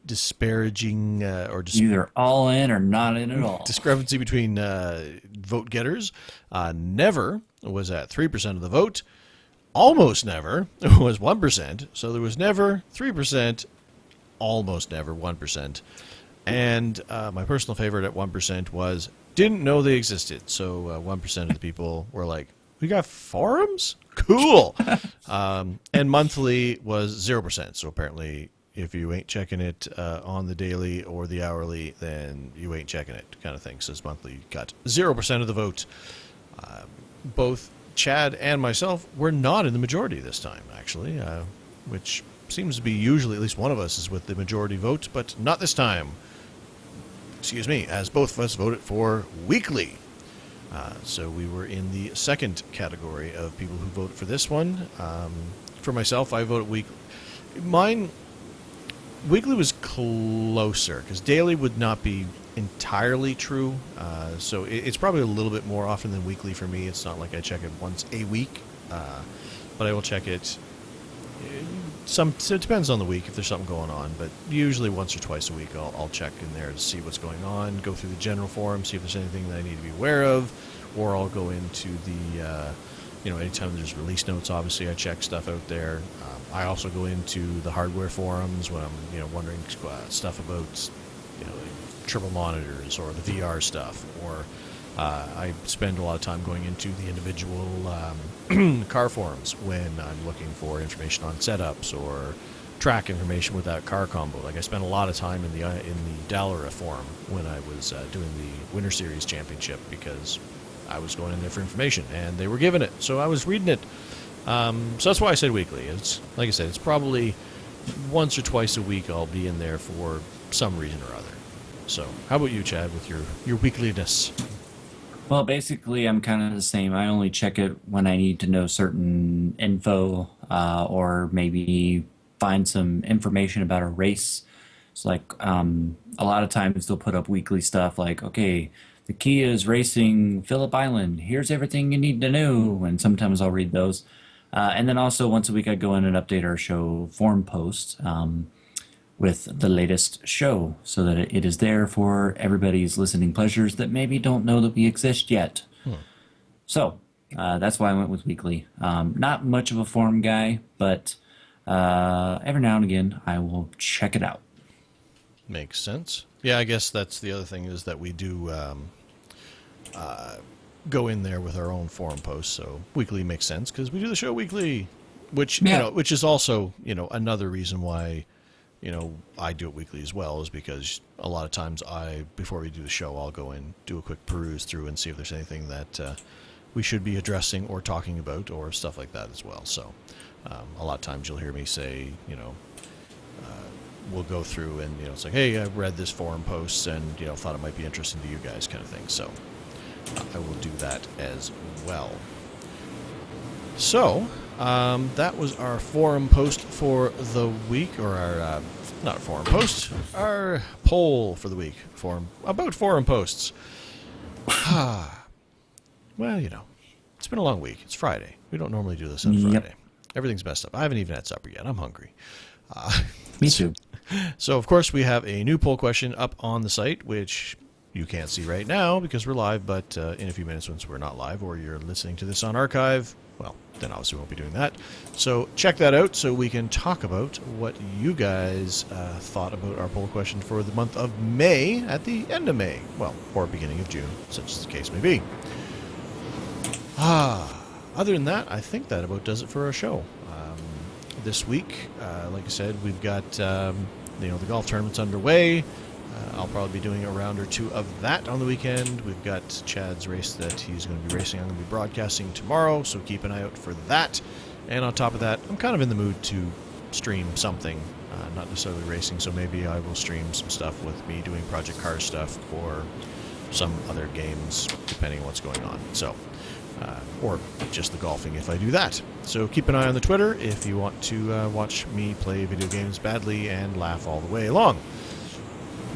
disparaging Either all in or not in at all. discrepancy between vote getters. Never was at 3% of the vote. Almost never was 1%. So there was never 3%, almost never 1%. And my personal favorite at 1% was didn't know they existed. So 1% of the people were like, we got forums? Cool. And monthly was 0%. So apparently if you ain't checking it on the daily or the hourly, then you ain't checking it kind of thing. So it's monthly got 0% of the vote. Both Chad and myself were not in the majority this time, actually, which seems to be usually at least one of us is with the majority vote, but not this time. Excuse me, as both of us voted for weekly. So we were in the second category of people who voted for this one. For myself, I voted weekly. Mine, weekly was closer, because daily would not be entirely true. So it's probably a little bit more often than weekly for me. It's not like I check it once a week, but I will check it. So it depends on the week if there's something going on, but usually once or twice a week I'll check in there to see what's going on, go through the general forum, see if there's anything that I need to be aware of, or I'll go into the, anytime there's release notes, obviously I check stuff out there. I also go into the hardware forums when I'm, wondering stuff about, triple monitors or the VR stuff, or I spend a lot of time going into the individual car forums when I'm looking for information on setups or track information with that car combo. Like I spent a lot of time in the Dallara forum when I was doing the Winter Series Championship, because I was going in there for information and they were giving it, so I was reading it. So that's why I said weekly. It's like I said, it's probably once or twice a week I'll be in there for some reason or other. So how about you, Chad, with your weekliness? Well, basically, I'm kind of the same. I only check it when I need to know certain info, or maybe find some information about a race. It's like a lot of times they'll put up weekly stuff like, okay, the Kia is racing Phillip Island. Here's everything you need to know. And sometimes I'll read those. And then also once a week I go in and update our show forum post with the latest show, so that it is there for everybody's listening pleasures that maybe don't know that we exist yet. So that's why I went with weekly. Not much of a forum guy, but every now and again I will check it out. Makes sense. Yeah, I guess that's the other thing, is that we do go in there with our own forum posts. So weekly makes sense because we do the show weekly, which which is also another reason why I do it weekly as well, is because a lot of times before we do the show, I'll go in, do a quick peruse through and see if there's anything that we should be addressing or talking about or stuff like that as well. So a lot of times you'll hear me say, we'll go through and, it's like, hey, I read this forum post and, thought it might be interesting to you guys kind of thing. So I will do that as well. So that was our forum post for the week, or our, not forum post, our poll for the week, about forum posts. Well, it's been a long week. It's Friday. We don't normally do this on Friday. Everything's messed up. I haven't even had supper yet. I'm hungry. Me too. So, of course, we have a new poll question up on the site, which you can't see right now because we're live, but in a few minutes once we're not live, or you're listening to this on archive, well, then obviously we won't be doing that. So check that out so we can talk about what you guys thought about our poll question for the month of May, at the end of May, well, or beginning of June, such as the case may be. Other than that, I think that about does it for our show. This week, like I said, we've got the golf tournament's underway. I'll probably be doing a round or two of that on the weekend. We've got Chad's race that he's going to be racing. I'm going to be broadcasting tomorrow, so keep an eye out for that. And on top of that, I'm kind of in the mood to stream something, not necessarily racing, so maybe I will stream some stuff with me doing Project Cars stuff or some other games, depending on what's going on. So, or just the golfing if I do that. So keep an eye on the Twitter if you want to watch me play video games badly and laugh all the way along.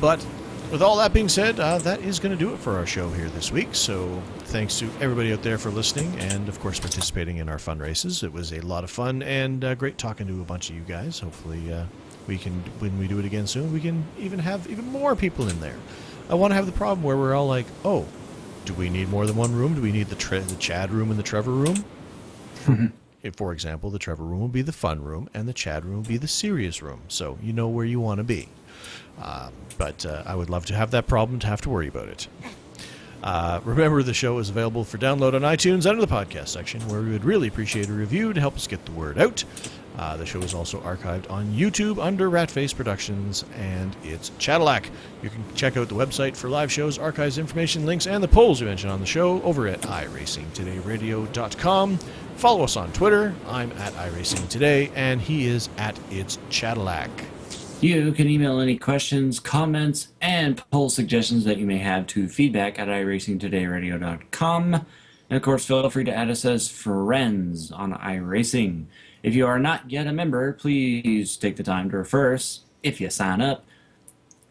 But with all that being said, that is going to do it for our show here this week. So thanks to everybody out there for listening and, of course, participating in our fun races. It was a lot of fun and great talking to a bunch of you guys. Hopefully we can, when we do it again soon, we can even have even more people in there. I want to have the problem where we're all like, oh, do we need more than one room? Do we need the Chad room and the Trevor room? For example, the Trevor room will be the fun room, and the Chad room will be the serious room. So you know where you want to be. But I would love to have that problem to have to worry about it. Remember, the show is available for download on iTunes under the podcast section, where we would really appreciate a review to help us get the word out. The show is also archived on YouTube under Ratface Productions, and it's Cadillac. You can check out the website for live shows, archives, information, links, and the polls we mentioned on the show over at iRacingTodayRadio.com. Follow us on Twitter. I'm at iRacingToday, and he is at It's Cadillac. You can email any questions, comments, and poll suggestions that you may have to feedback at iRacingTodayRadio.com. And of course, feel free to add us as friends on iRacing. If you are not yet a member, please take the time to refer us if you sign up.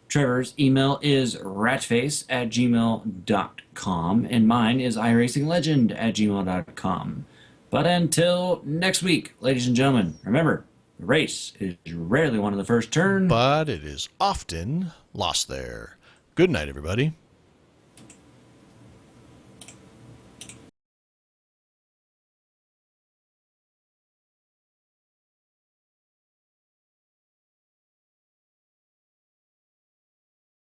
Trevor's email is ratface@gmail.com, and mine is iRacingLegend@gmail.com. But until next week, ladies and gentlemen, remember, the race is rarely won in the first turn, but it is often lost there. Good night, everybody.